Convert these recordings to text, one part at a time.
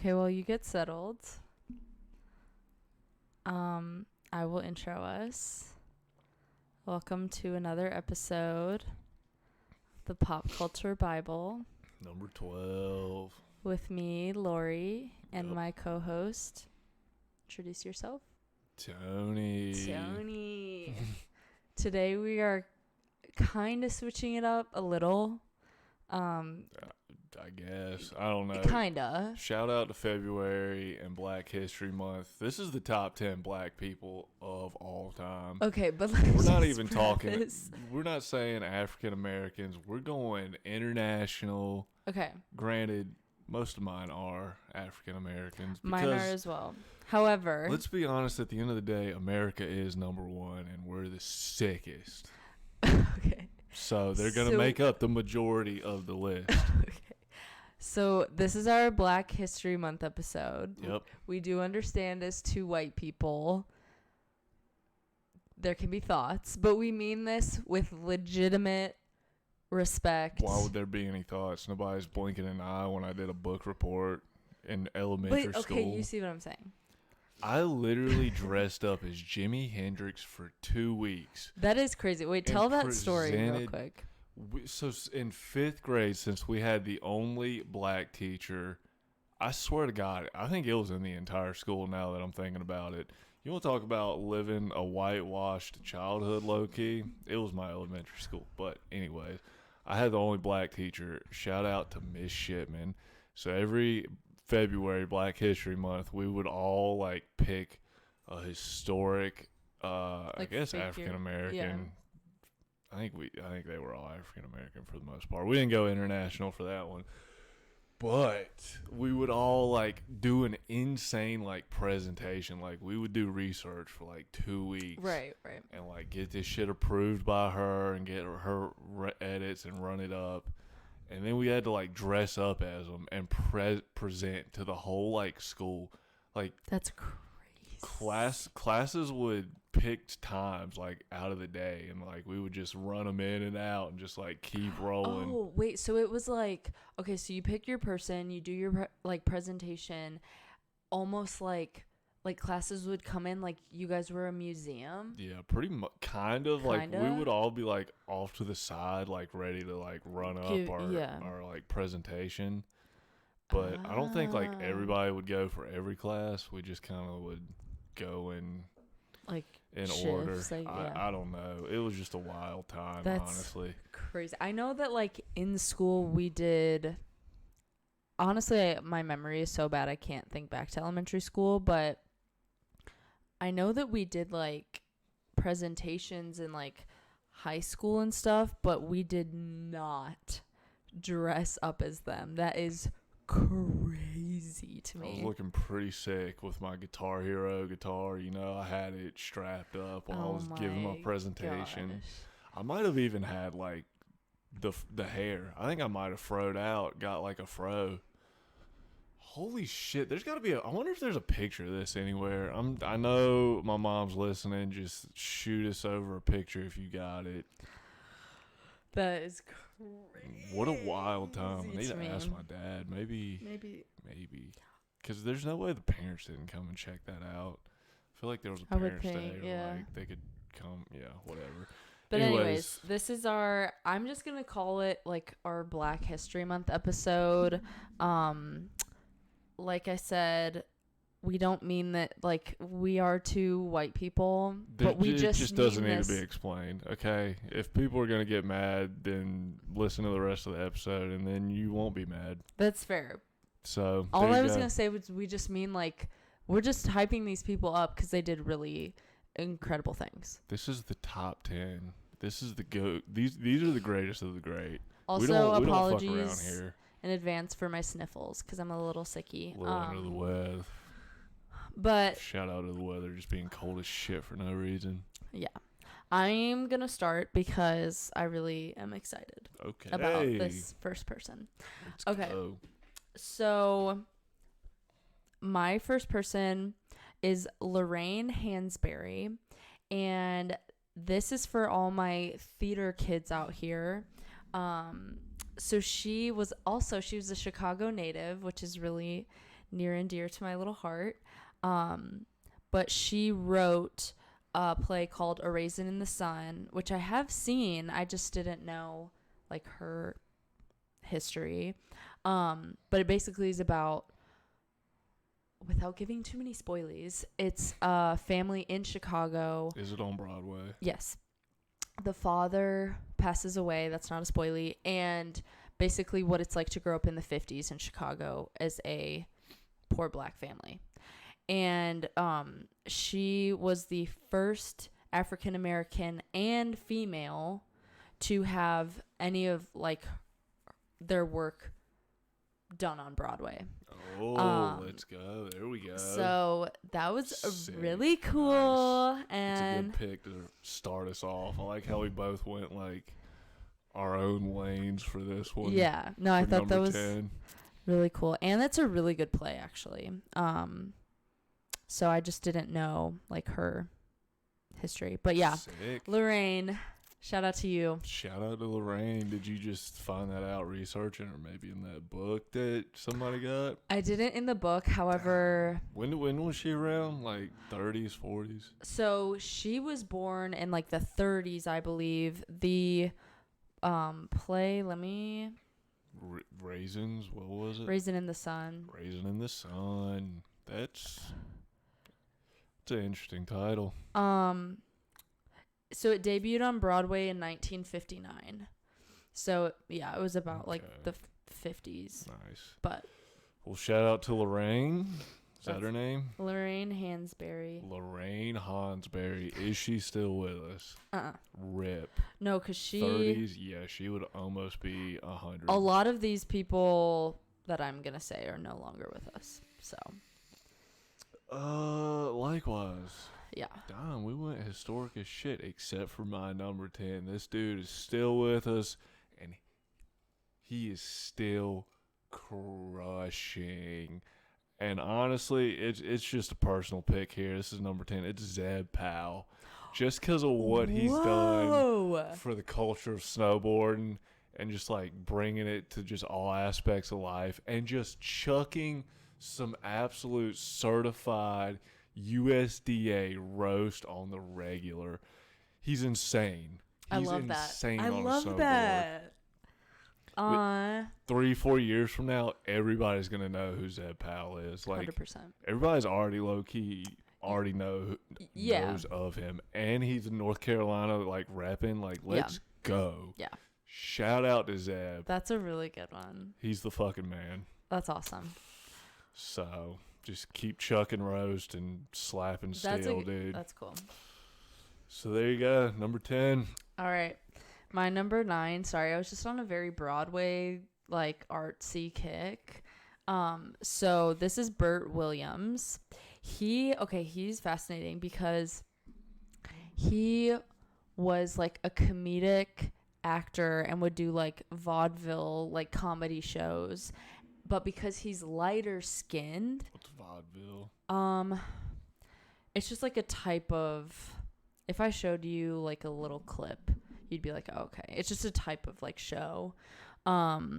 Okay, well, you get settled. I will intro us. Welcome to another episode of the Pop Culture Bible Number 12. with me, Lori, and Yep. my co-host. Introduce yourself. Tony. Today we are kind of switching it up a little. I guess. I don't know. Kinda. Shout out to February and Black History Month. This is the top 10 black people of all time. Okay, but We're not even talking. preface. We're not saying African Americans. We're going international. Okay, Granted, most of mine are African Americans. mine are as well. However, Let's be honest, at the end of the day, America is number one and we're the sickest. okay. So they're going to So- make up the majority of the list. Okay. So this is our Black History Month episode. Yep. We do understand as two white people there can be thoughts, but we mean this with legitimate respect. Why would there be any thoughts? Nobody's blinking an eye when I did a book report in elementary But okay, school. you see what I'm saying. I literally dressed up as Jimi Hendrix for 2 weeks. That is crazy. Wait, tell that story real presented- quick. So in 5th grade, since we had the only black teacher, I swear to God, I think it was in the entire school now that I'm thinking about it. You want to talk about living a whitewashed childhood low-key? It was my elementary school. But anyways, I had the only black teacher. Shout out to Miss Shipman. So every February, Black History Month, we would all like pick a historic, I Like guess figure. African American. Yeah. I think they were all African American for the most part. We didn't go international for that one. But we would all like do an insane like presentation. Like we would do research for like 2 weeks. Right. And like get this shit approved by her and get her edits and run it up. And then we had to like dress up as them and present to the whole like school. Like That's crazy. classes would pick times like out of the day and like we would just run them in and out and just like keep rolling. Oh, wait, so it was like, okay, so you pick your person, you do your like presentation, almost like classes would come in like you guys were a museum. Yeah, pretty much, kind of. Like we Kinda? would all be like off to the side, like ready to like run up Yeah. our like presentation. But I don't think like Ah. everybody would go for every class. We just kind of would go in Like order. shifts, like, yeah. I don't know. It was just a wild time, That's honestly. crazy. I know that like in school we did, honestly, my memory is so bad I can't think back to elementary school, but I know that we did like presentations in like high school and stuff, but we did not dress up as them. That is crazy to I was me. looking pretty sick with my Guitar Hero guitar. You know, I had it strapped up while I was giving my presentation. gosh. I might have even had like the hair. I think I might have froed out, got like a fro. Holy shit! There's got to be I wonder if there's a picture of this anywhere. I know my mom's listening. Just shoot us over a picture if you got it. That is crazy. What a wild time! I need to to me. ask my dad. Maybe, because there's no way the parents didn't come and check that out. I feel like there was a I would parents' day, think, or yeah. like they could come. Yeah, whatever. But anyways, this is I'm just going to call it like our Black History Month episode. Like I said, we don't mean that like we are two white people, but we it just doesn't mean need this. to be explained. Okay, if people are gonna get mad, then listen to the rest of the episode, and then you won't be mad. That's fair. So All there I you was go. going to say was we just mean like we're just hyping these people up because they did really incredible things. This is the top 10. This is the go. These are the greatest of the great. Also, we don't fuck around apologies here. in advance for my sniffles because I'm a little sicky. A little under the weather. But Shout out to the weather just being cold as shit for no reason. yeah, I'm going to start because I really am excited Okay. about this first person. Let's Okay. go. So my first person is Lorraine Hansberry, and this is for all my theater kids out here. So she was a Chicago native, which is really near and dear to my little heart. But she wrote a play called A Raisin in the Sun, which I have seen. I just didn't know like her history. But it basically is about, without giving too many spoilies, it's a family in Chicago. Is it on Broadway? Yes. The father passes away. That's not a spoilie. And basically what it's like to grow up in the 50s in Chicago as a poor black family. And she was the first African American and female to have any of like their work done on Broadway. Oh, let's go. There we go. So that was Sick. really cool. Nice. And it's a good pick to start us off. I like how we both went like our own lanes for this one. yeah, no, I for thought that number was 10. really cool. And that's a really good play, actually. So I just didn't know like her history. But yeah, Sick. Lorraine, shout out to you. Shout out to Lorraine. Did you just find that out researching, or maybe in that book that somebody got? I didn't in the book, however. When was she around? Like 30s, 40s? So she was born in like the 30s, I believe. The play, let me. Raisins. What was it? Raisin in the Sun. Raisin in the Sun. It's an interesting title. So it debuted on Broadway in 1959. So yeah, it was about like the 50s. Nice. But Well, shout out to Lorraine. Is that That's- her name? Lorraine Hansberry. Lorraine Hansberry. Is she still with us? Rip. No, because she. 30s. Yeah, she would almost be 100. A lot of these people that I'm gonna say are no longer with us. So Likewise. yeah. Damn, we went historic as shit, except for my number 10. This dude is still with us, and he is still crushing. And honestly, it's just a personal pick here. This is number 10. It's Zeb Powell. Just because of what he's done Whoa. for the culture of snowboarding and just like bringing it to just all aspects of life and just chucking some absolute certified USDA roast on the regular. He's insane. I He's love that. insane I on a love snowboard. that. 3-4 years from now, everybody's gonna know who Zeb Powell is. Like 100%. everybody's already low key already knows of him, and he's in North Carolina like repping. Like let's go. Yeah. Shout out to Zeb. That's a really good one. He's the fucking man. That's awesome. So just keep chucking roast and slapping steel, dude. That's cool. So there you go, number 10. All right. My number 9, sorry, I was just on a very Broadway, like, artsy kick. So this is Burt Williams. He's fascinating because he was, like, a comedic actor and would do, like, vaudeville, like, comedy shows. But because he's lighter skinned, What's vaudeville? it's just, like, a type of, if I showed you, like, a little clip, you'd be like, oh, okay. It's just a type of like show. But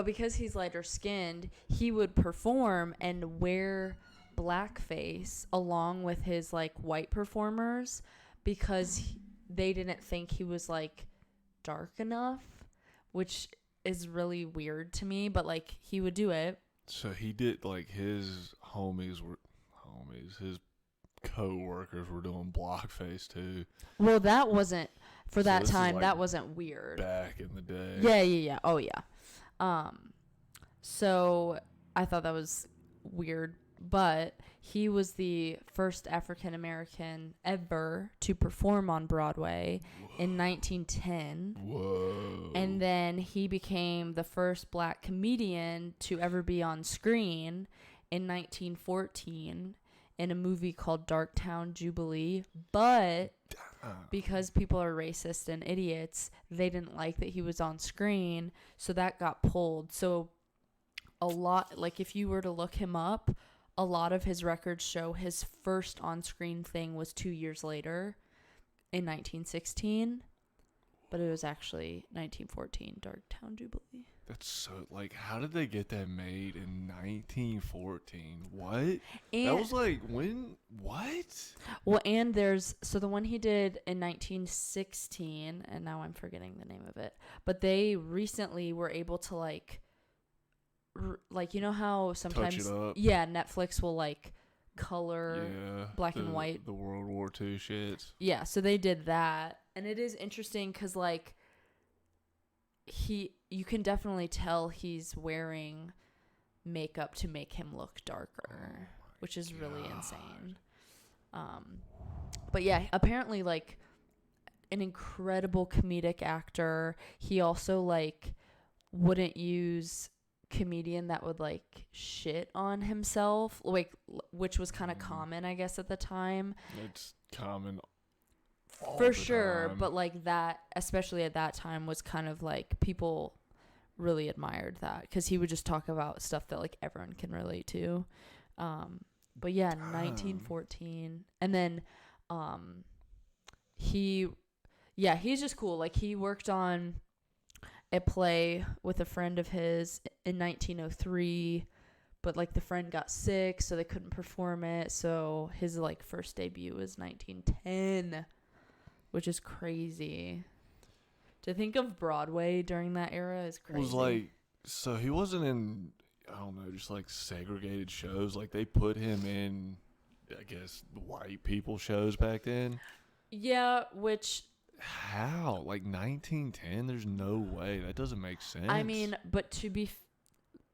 because he's lighter skinned, he would perform and wear blackface along with his like white performers because they didn't think he was like dark enough, which is really weird to me, but like he would do it. So he did, like, his his co-workers were doing blackface too. Well, that wasn't for that this is, time. like, that wasn't weird. Back in the day. Yeah. Oh yeah. So I thought that was weird, but he was the first African American ever to perform on Broadway in 1910. Whoa. And then he became the first black comedian to ever be on screen in 1914 in a movie called Darktown Jubilee. But because people are racist and idiots, they didn't like that he was on screen, so that got pulled. So a lot, like if you were to look him up, a lot of his records show his first on-screen thing was 2 years later in 1916. but it was actually 1914 Darktown Jubilee. That's so, like, how did they get that made in 1914? What? And That was like, when? What? well, and there's so the one he did in 1916, and now I'm forgetting the name of it. But they recently were able to like you know how sometimes Touch it up. yeah, Netflix will like color Yeah. black and white. The World War II shits. Yeah, so they did that, and it is interesting because like you can definitely tell he's wearing makeup to make him look darker, which is really insane. But yeah, apparently like an incredible comedic actor. He also like wouldn't use comedian that would like shit on himself, like which was kind of common, I guess, at the time. It's common all For the sure, time. but like that, especially at that time, was kind of like people really admired that because he would just talk about stuff that like everyone can relate to. But yeah, 1914, and then he's just cool. Like he worked on a play with a friend of his in 1903, but like the friend got sick, so they couldn't perform it. So his like first debut was 1910. Which is crazy. To think of Broadway during that era is crazy. Was like, so he wasn't in, I don't know, just like segregated shows. Like they put him in, I guess, white people shows back then. Yeah, which How? Like 1910? There's no way. That doesn't make sense. I mean, but to be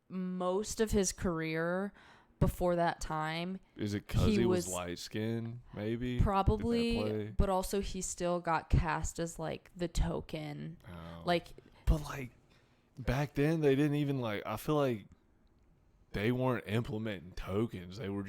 most of his career before that time, is it because he was light skinned? Maybe probably, but also he still got cast as like the token, like. But like back then, they didn't even like. I feel like they weren't implementing tokens. They were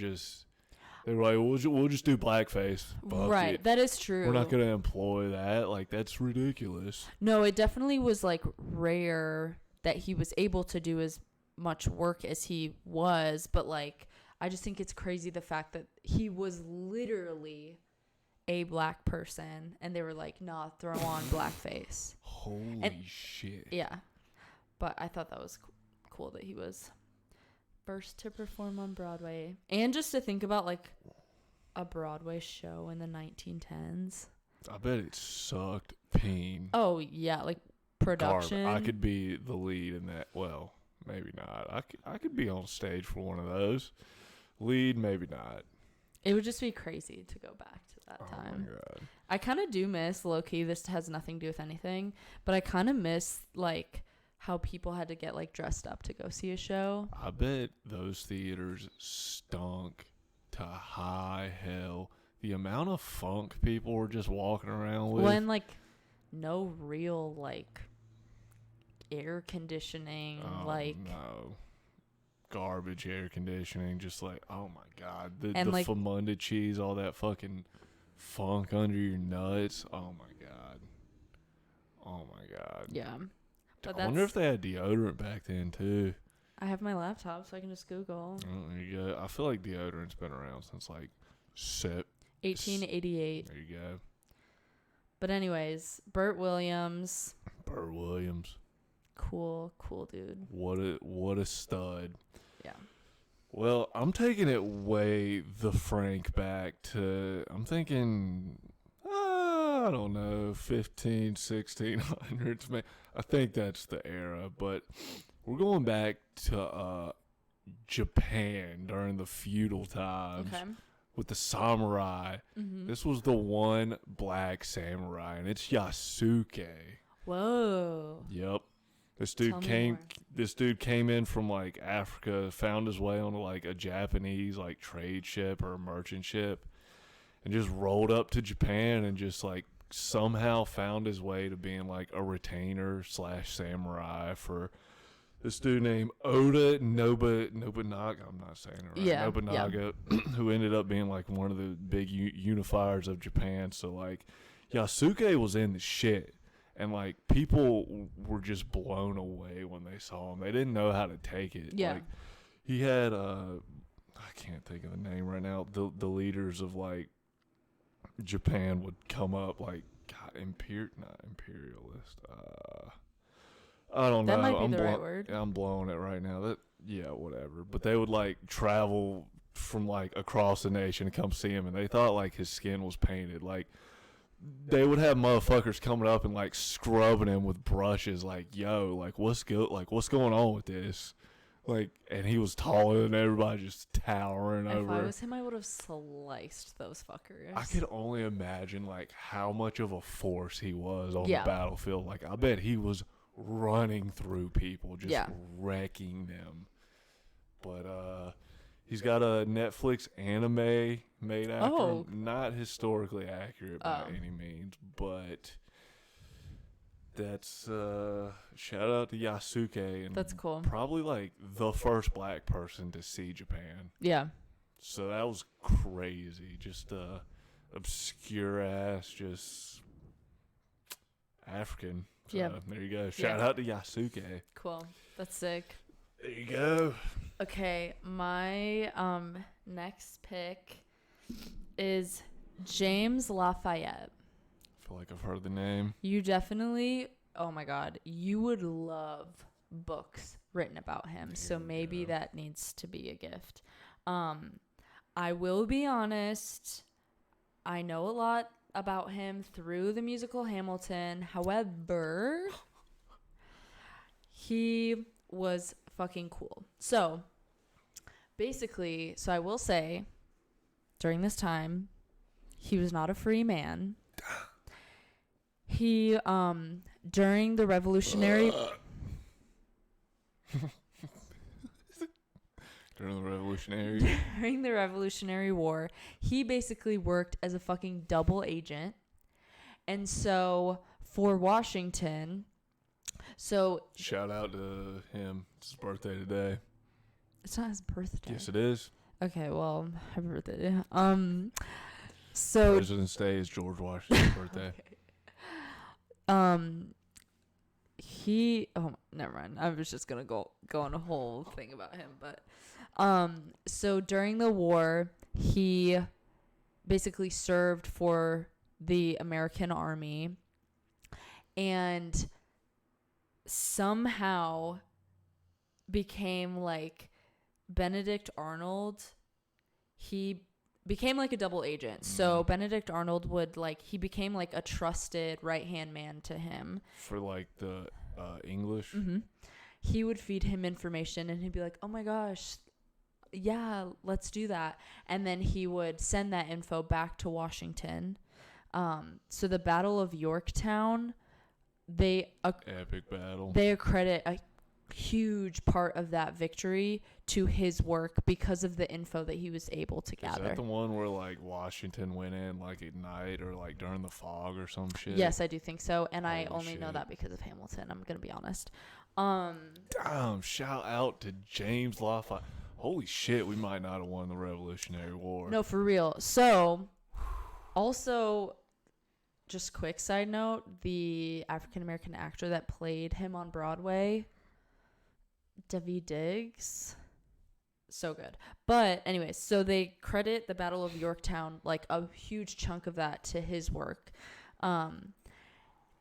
like, we'll just do blackface. Fuck right, it. that is true. We're not gonna employ that. Like that's ridiculous. No, it definitely was like rare that he was able to do as much work as he was, but like I just think it's crazy the fact that he was literally a black person and they were like, nah, throw on blackface. Holy shit. Yeah, but I thought that was cool that he was first to perform on Broadway, and just to think about like a Broadway show in the 1910s. I bet it sucked peen. Oh yeah, like production. I could be the lead in that. Well, maybe not. I could be on stage for one of those. Lead, maybe not. It would just be crazy to go back to that time. Oh my God. I kind of do miss, low-key, this has nothing to do with anything, but I kind of miss like how people had to get like dressed up to go see a show. I bet those theaters stunk to high hell. The amount of funk people were just walking around with. When like no real like air conditioning, like no. Garbage air conditioning, just like, oh my God, the like, Famunda cheese, all that fucking funk under your nuts. Oh my God. yeah. But I wonder if they had deodorant back then too. I have my laptop, so I can just Google. Oh, there you go. I feel like deodorant's been around since like 1888. There you go. But anyways, Burt Williams. Burt Williams. Cool dude. What a stud. Yeah. Well, I'm taking it way the Frank back to, I'm thinking, I don't know, 1600s. I think that's the era, but we're going back to Japan during the feudal times. Okay. With the samurai. Mm-hmm. This was the one black samurai, and it's Yasuke. Whoa. Yep. This dude came in from like Africa, found his way onto like a Japanese like trade ship or a merchant ship, and just rolled up to Japan and just like somehow found his way to being like a retainer / samurai for this dude named Oda Nobunaga. I'm not saying it right. Yeah, Nobunaga, who ended up being like one of the big unifiers of Japan. So like Yasuke was in the shit. And, like, people were just blown away when they saw him. They didn't know how to take it. Yeah. Like, he had, I can't think of the name right now. The leaders of, like, Japan would come up, like, God, not imperialist. I don't That know. might be the right word. I'm blowing it right now. Yeah, whatever. But they would like travel from like across the nation to come see him, and they thought like his skin was painted. Like they would have motherfuckers coming up and like scrubbing him with brushes. Like, yo, like what's good? Like what's going on with this? Like, and he was taller than everybody, just towering If over. I was him, I would have sliced those fuckers. I could only imagine like how much of a force he was on Yeah. the battlefield. Like I bet he was running through people, just Yeah. wrecking them. But he's got a Netflix anime made after Oh. him. Not historically accurate by Oh. any means, but that's shout out to Yasuke, and That's cool. probably like the first black person to see Japan. Yeah. So that was crazy. Just obscure ass, just African. So Yeah. there you go. Shout out to Yasuke. Cool. That's sick. There you go. Okay, my next pick is James Lafayette. I feel like I've heard the name. You definitely, oh my god, you would love books written about him. So maybe that needs to be a gift. I will be honest, I know a lot about him through the musical Hamilton. However, he was fucking cool. So basically, I will say, during this time, he was not a free man. He during the Revolutionary during the Revolutionary War, he basically worked as a fucking double agent. And so for Washington, shout out to him. It's his birthday today. It's not his birthday. Yes, it is. Okay, well, happy birthday. So President's Day is George Washington's birthday. Never mind. I was just gonna go on a whole thing about him, but so during the war, he basically served for the American Army, and somehow became like Benedict Arnold. He became like a double agent. So Benedict Arnold he became like a trusted right-hand man to him. For like the English? Mm-hmm. He would feed him information and he'd be like, oh my gosh, yeah, let's do that. And then he would send that info back to Washington. So the Battle of Yorktown, Epic battle. They accredit a huge part of that victory to his work because of the info that he was able to gather. Is that the one where like Washington went in like at night or like during the fog or some shit? Yes, I do think so, and I Holy only know shit. that because of Hamilton. I'm gonna be honest. Damn! Shout out to James Lafayette. Holy shit, we might not have won the Revolutionary War. No, for real. So, also, just quick side note: the African American actor that played him on Broadway, Daveed Diggs. So good. But anyways, so they credit the Battle of Yorktown, like a huge chunk of that, to his work. And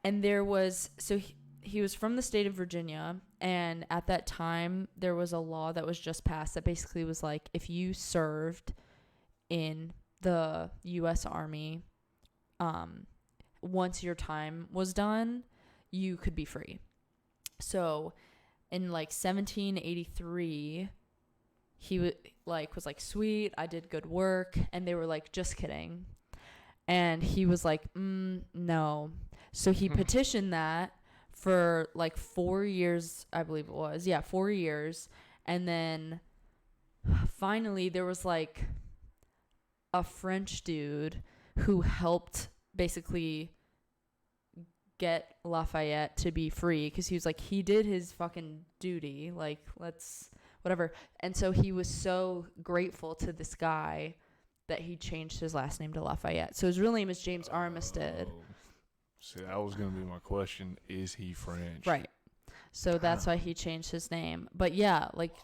there was, so he was from the state of Virginia, and at that time there was a law that was just passed that basically was like, if you served in the U.S. Army, once your time was done, you could be free. So in like 1783, he was like, sweet, I did good work. And they were like, just kidding. And he was like, no. So he petitioned that for like 4 years, I believe it was. Yeah, 4 years. And then finally there was like a French dude who helped basically get Lafayette to be free, because he was like, he did his fucking duty, like, let's whatever. And so he was so grateful to this guy that he changed his last name to Lafayette. So his real name is James Armistead. See, that was gonna be my question. Is he French? Right. So that's why he changed his name. But yeah, like,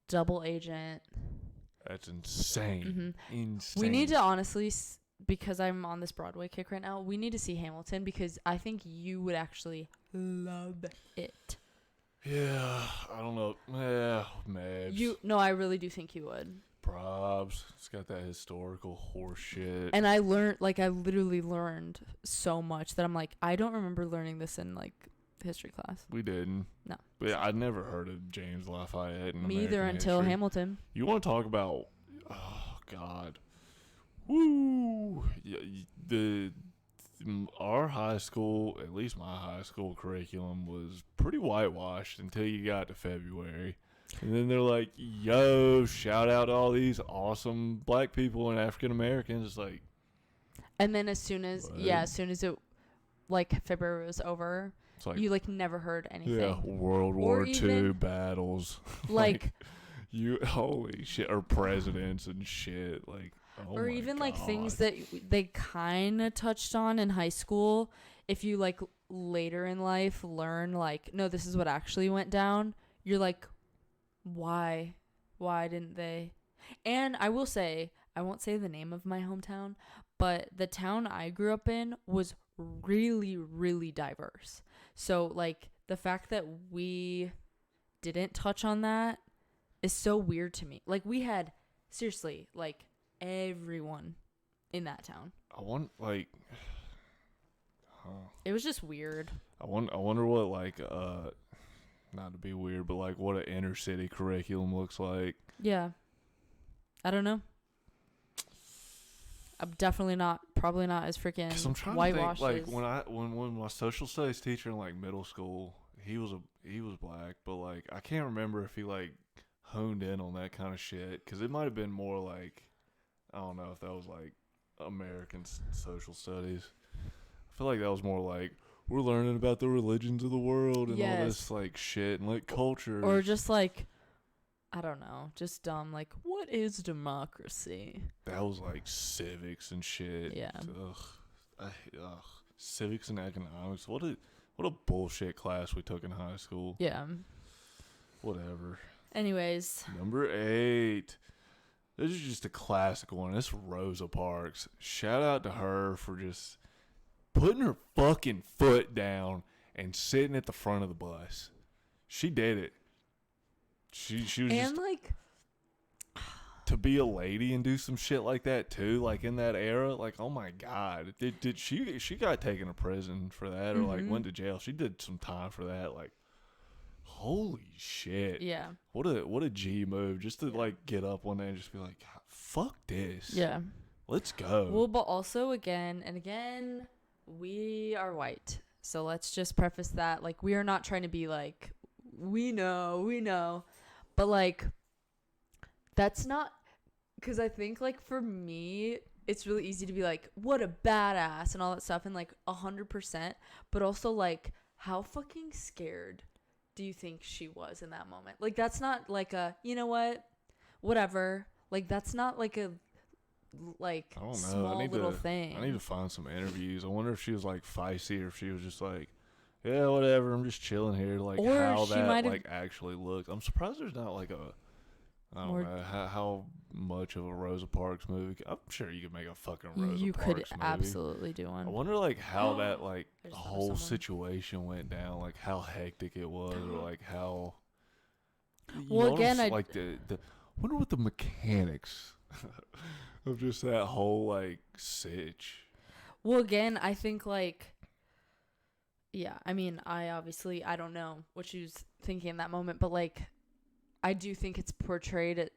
double agent. That's insane. Mm-hmm. Insane. We need to honestly because I'm on this Broadway kick right now, we need to see Hamilton because I think you would actually love it. Yeah, I don't know. Yeah, Mabs. No, I really do think you would. Probs. It's got that historical horse shit. And I literally learned so much that I'm like, I don't remember learning this in like history class. We didn't. No. But yeah, I'd never heard of James Lafayette in Me American either until history. Hamilton. You want to talk about? Oh God. Woo. Yeah, our high school, at least my high school curriculum, was pretty whitewashed until you got to February. And then they're like, yo, shout out to all these awesome black people and African Americans. It's like, And then as soon as it, like, February was over, it's like you, like, never heard anything. yeah, World War II battles. Like, you, holy shit, or presidents and shit. Like, oh or my even, God. like, things that they kind of touched on in high school. If you, like, later in life learn, like, no, this is what actually went down, you're like, why? Why didn't they? And I will say, I won't say the name of my hometown, but the town I grew up in was really, really diverse. So, like, the fact that we didn't touch on that is so weird to me. Like, we had, seriously, like, everyone in that town. I want, like, It was just weird. I wonder what, like, not to be weird, but like what an inner city curriculum looks like. Yeah. I don't know. I'm definitely probably not as freaking 'Cause I'm trying whitewashed to think, as... like when my social studies teacher in like middle school, he was black, but like I can't remember if he like honed in on that kind of shit, because it might have been more like, I don't know if that was like American social studies. I feel like that was more like, we're learning about the religions of the world and all this like shit and like culture. Or just like, I don't know, just dumb, like, what is democracy? That was like civics and shit. Yeah. Ugh. Civics and economics. What a bullshit class we took in high school. Yeah. Whatever. Anyways. Number 8. This is just a classic one. This is Rosa Parks. Shout out to her for just putting her fucking foot down and sitting at the front of the bus. She did it. She was And just, like, to be a lady and do some shit like that too, like in that era, like, oh my God. Did she got taken to prison for that, or like went to jail? She did some time for that. Like, holy shit. yeah. What a G move, just to like get up one day and just be like, fuck this. Yeah. Let's go. Well, but also again, we are white. So let's just preface that. Like, we are not trying to be like, we know. But like, that's not, because I think like for me, it's really easy to be like, what a badass and all that stuff, and like 100%. But also like, how fucking scared do you think she was in that moment? Like, that's not like a, you know what, whatever. Like, that's not like a, like, I don't know. small little thing. I need to find some interviews. I wonder if she was like feisty, or if she was just like, yeah, whatever, I'm just chilling here. Like, or how she that like actually looked. I'm surprised there's not like a, I don't know how much of a Rosa Parks movie. I'm sure you could make a fucking Rosa you Parks could movie. absolutely do one. I wonder like how that like There's whole someone. situation went down, like how hectic it was, or like how. Well, you again, notice, like the wonder what the mechanics of just that whole like sitch. Well, again, I think like, yeah, I mean, I don't know what she was thinking in that moment, but like, I do think it's portrayed,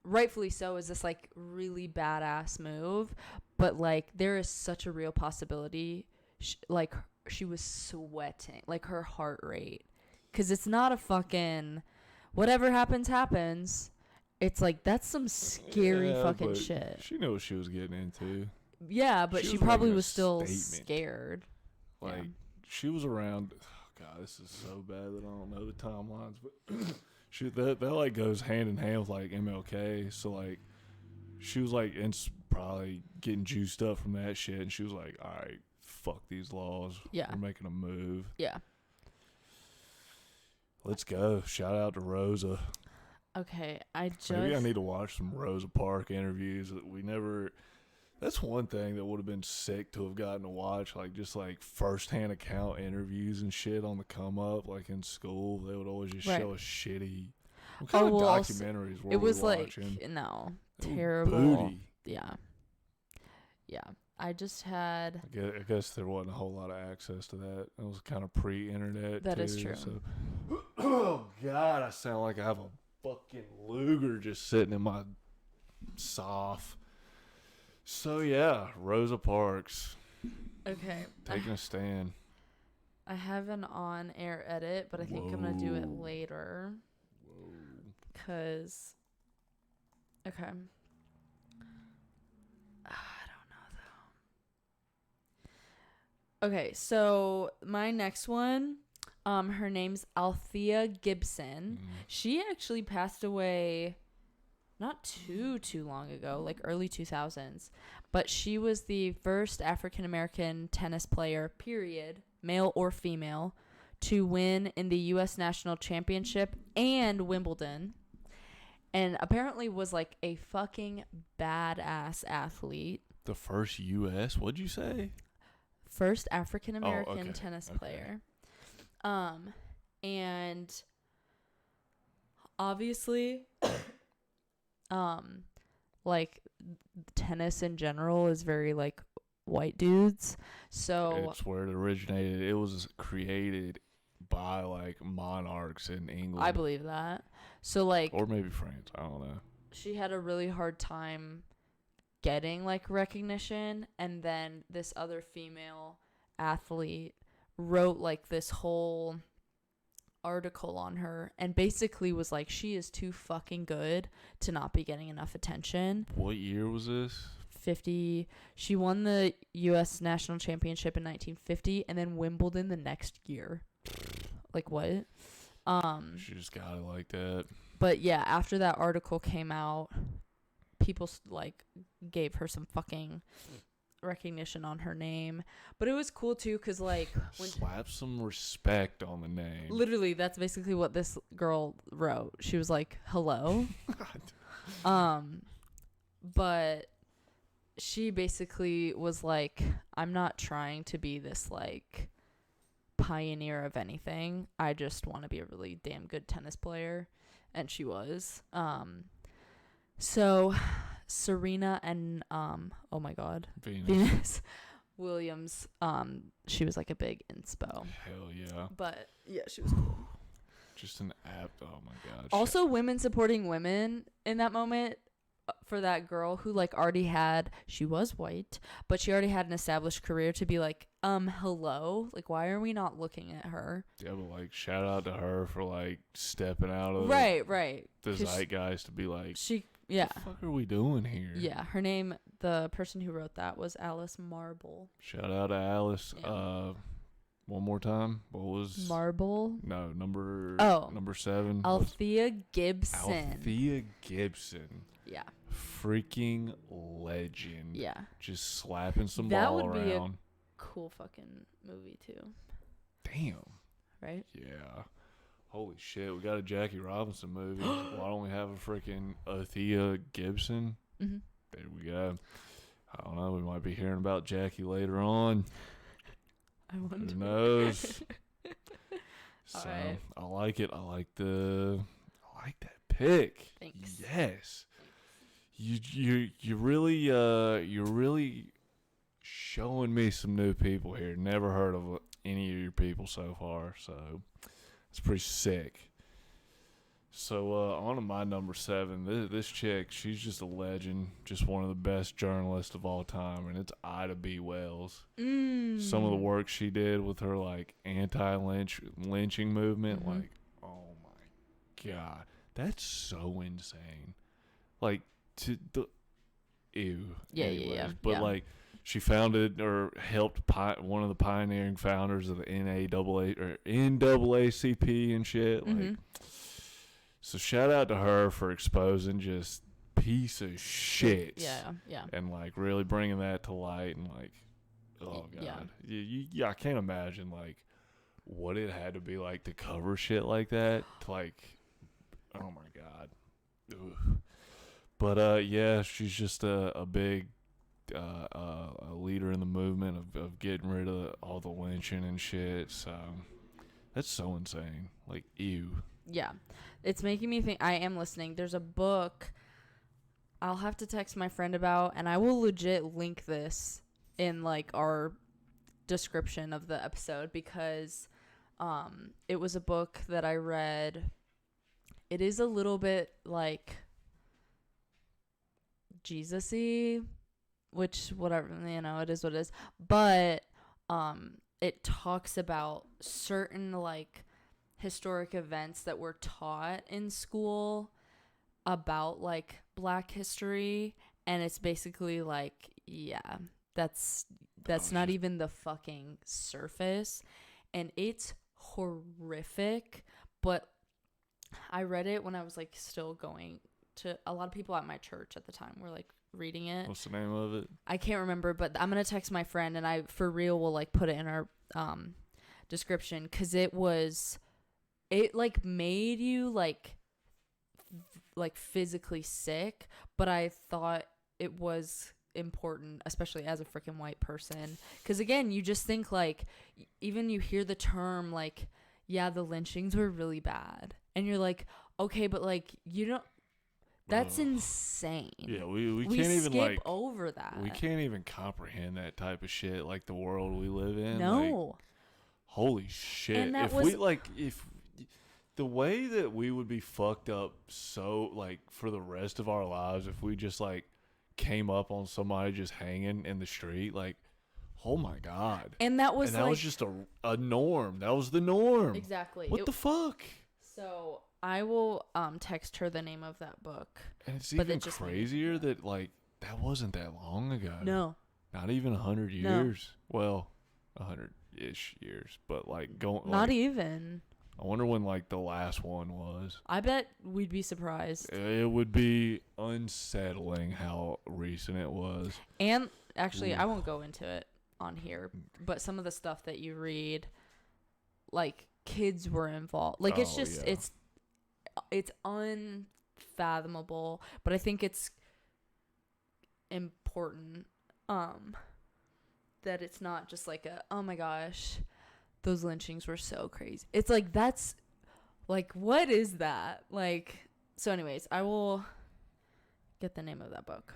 rightfully so, as this like really badass move, but like there is such a real possibility, like she was sweating, like her heart rate, because it's not a fucking whatever happens. It's like, that's some scary fucking shit. She knew what she was getting into. Yeah, but she was probably making a was still statement. scared. Like, Yeah. she was around. Oh God, this is so bad that I don't know the timelines, but that like goes hand in hand with like MLK. So like, she was like probably getting juiced up from that shit, and she was like, all right, fuck these laws. Yeah. We're making a move. Yeah. Let's go. Shout out to Rosa. Okay, Maybe I need to watch some Rosa Parks interviews. That's one thing that would have been sick to have gotten to watch, like just like firsthand account interviews and shit on the come up, like in school. They would always just Right. show us shitty. What kind of well, also, documentaries were it we was watching? like no They were terrible. booty. Yeah. I just had. I guess there wasn't a whole lot of access to that. It was kind of pre-internet. That too, is true. So. Oh God, I sound like I have a fucking Luger just sitting in my soft. So yeah, Rosa Parks Okay. taking a stand. I have an on-air edit, but I think I'm gonna do it Whoa. later. Whoa. Cause. Okay. I don't know though. Okay, so my next one, her name's Althea Gibson. She actually passed away not too long ago, like early 2000s. But she was the first African American tennis player, period, male or female, to win in the U.S. National Championship and Wimbledon. And apparently was like a fucking badass athlete. The first U.S. What'd you say? First African American okay, tennis okay. player. And obviously, like tennis in general is very like white dudes. So It's where it originated. It was created by like monarchs in England. I believe that. So like, or maybe France. I don't know. she had a really hard time getting like recognition, and then this other female athlete wrote like this whole article on her and basically was like, she is too fucking good to not be getting enough attention. What year was this? 50. She won the US National Championship in 1950 and then Wimbledon the next year. Like what? She just got it like that. But yeah, after that article came out, people like gave her some fucking recognition on her name. But it was cool too, cause like when Slap some respect on the name. literally that's basically what this girl wrote. She was like, "Hello." But she basically was like, I'm not trying to be this like pioneer of anything. I just want to be a really damn good tennis player. And she was. So Serena and oh my god, Venus Williams, she was like a big inspo. Hell yeah. But yeah, she was cool. Just an apt. Oh my god. Also, women supporting women in that moment, for that girl who like already had, she was white, but she already had an established career, to be like, hello, like why are we not looking at her? Yeah, but like shout out to her for like stepping out of Right. the 'Cause zeitgeist to be like, She yeah. what the fuck are we doing here? Yeah, her name, the person who wrote that was Alice Marble. Shout out to Alice. Yeah. One more time. What was Marble? No, number 7. Althea Gibson. Althea Gibson. Yeah. Freaking legend. Yeah. Just slapping some That ball would be a- around. Cool fucking movie too, Damn. right? Yeah. Holy shit, we got a Jackie Robinson movie. Why don't we have a freaking Althea Gibson? Mm-hmm. There we go. I don't know. We might be hearing about Jackie later on. I wonder. Who knows? So Alright. I like it. I like that pick. Thanks. Yes. You're really showing me some new people here. Never heard of any of your people so far, so it's pretty sick. So on to my number 7. This chick, she's just a legend, just one of the best journalists of all time, and it's Ida B. Wells. Some of the work she did with her like anti-lynching movement, Mhm. like, oh my god, that's so insane. Like to the ew. Yeah, Anyways, But yeah. like, she founded or helped one of the pioneering founders of the NAACP and shit. Like, Mhm. so shout out to her for exposing just piece of shit. Yeah. And like really bringing that to light, and like, oh god, Yeah. I can't imagine like what it had to be like to cover shit like that. To like, oh my god. Ugh. But yeah, she's just a big a leader in the movement of getting rid of all the lynching and shit. So that's so insane. Like, ew. Yeah. It's making me think. I am listening. There's a book I'll have to text my friend about, and I will legit link this in like our description of the episode, because it was a book that I read. It is a little bit like Jesus-y, which whatever, it is what it is. But it talks about certain like historic events that were taught in school about like Black history, and it's basically like, yeah, that's not even the fucking surface, and it's horrific. But I read it when I was like still going to, a lot of people at my church at the time were like reading it. What's the name of it? I can't remember, but I'm gonna text my friend, and I for real will like put it in our description, because it like made you like physically sick, but I thought it was important, especially as a freaking white person, because again, you just think like, even you hear the term like, yeah, the lynchings were really bad, and you're like, okay, but like, you don't, that's insane. Yeah, we can't even skip like over that. We can't even comprehend that type of shit, like the world we live in. No. Like, holy shit. And that If the way that we would be fucked up so like for the rest of our lives if we just like came up on somebody just hanging in the street, like, oh my God. And that was was just a norm. That was the norm. Exactly. What the fuck? So I will text her the name of that book. And it's even crazier that like that wasn't that long ago. No. Not even 100 years. No. Well, 100-ish years, but like going. Not even. I wonder when like the last one was. I bet we'd be surprised. It would be unsettling how recent it was. And actually, I won't go into it on here, but some of the stuff that you read, like kids were involved. Like it's just it's unfathomable, but I think it's important that it's not just like oh my gosh, those lynchings were so crazy. It's like, that's like, what is that? Like, so anyways, I will get the name of that book.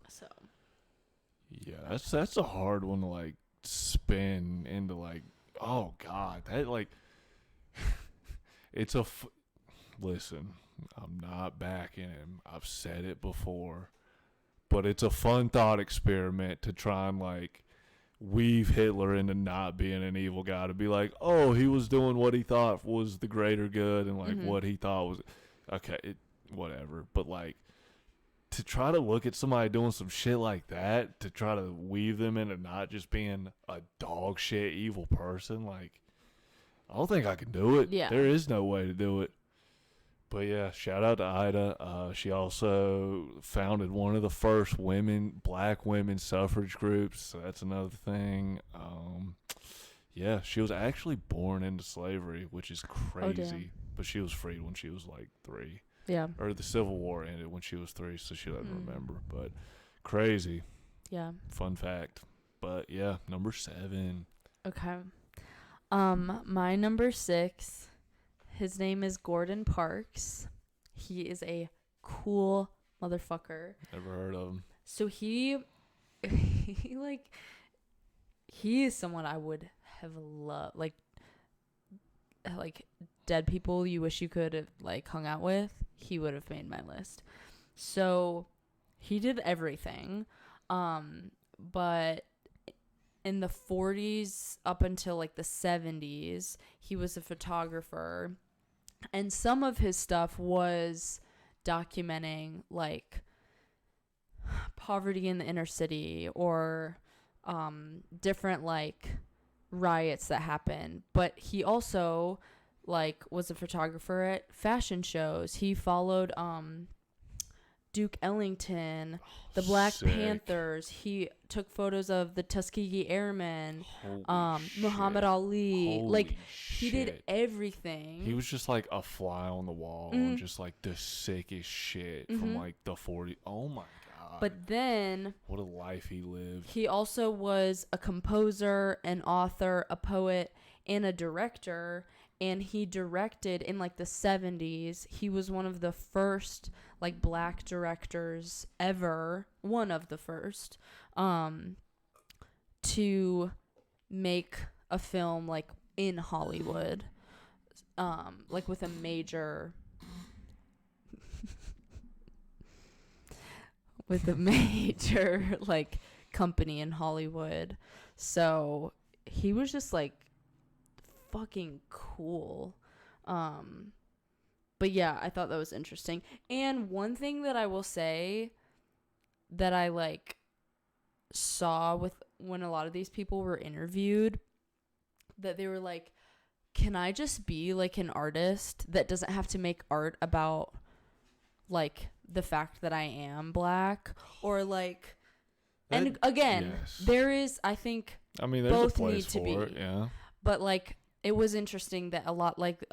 So yeah, that's a hard one to like spin into like, oh God, that like it's listen, I'm not backing him. I've said it before, but it's a fun thought experiment to try and like weave Hitler into not being an evil guy, to be like, oh, he was doing what he thought was the greater good, and like what he thought was okay, whatever. But like to try to look at somebody doing some shit like that, to try to weave them into not just being a dog shit evil person, like, I don't think I can do it. Yeah. There is no way to do it. But yeah, shout out to Ida. She also founded one of the first black women suffrage groups. So that's another thing. Yeah, she was actually born into slavery, which is crazy. But she was freed when she was like 3. yeah. Or the Civil War ended when she was 3, so she doesn't remember. But crazy. Yeah. Fun fact. But yeah, number 7. Okay. My number 6. His name is Gordon Parks. He is a cool motherfucker. Never heard of him. So he is someone I would have loved, like dead people you wish you could have like hung out with. He would have made my list. So he did everything. But in the 40s up until like the 70s, he was a photographer. And some of his stuff was documenting like poverty in the inner city or different like riots that happened. But he also like was a photographer at fashion shows. He followed Duke Ellington, the Black Sick. Panthers. He took photos of the Tuskegee Airmen, Holy Muhammad shit. Ali. Like, Holy he did shit. everything. He was just like a fly on the wall and just like the sickest shit from like the 40. Oh my God. But then What a life he lived. he also was a composer, an author, a poet, and a director. And he directed in like the 70s. He was one of the first like black directors ever, one of the first, to make a film like in Hollywood, like with a major like company in Hollywood. So he was just like fucking cool. But yeah, I thought that was interesting. And one thing that I will say that I like saw with when a lot of these people were interviewed, that they were like, can I just be like an artist that doesn't have to make art about like the fact that I am black, or like, and again, yes. there is, I think, I mean, there's both a place need to for be. it, yeah. But like, it was interesting that a lot, like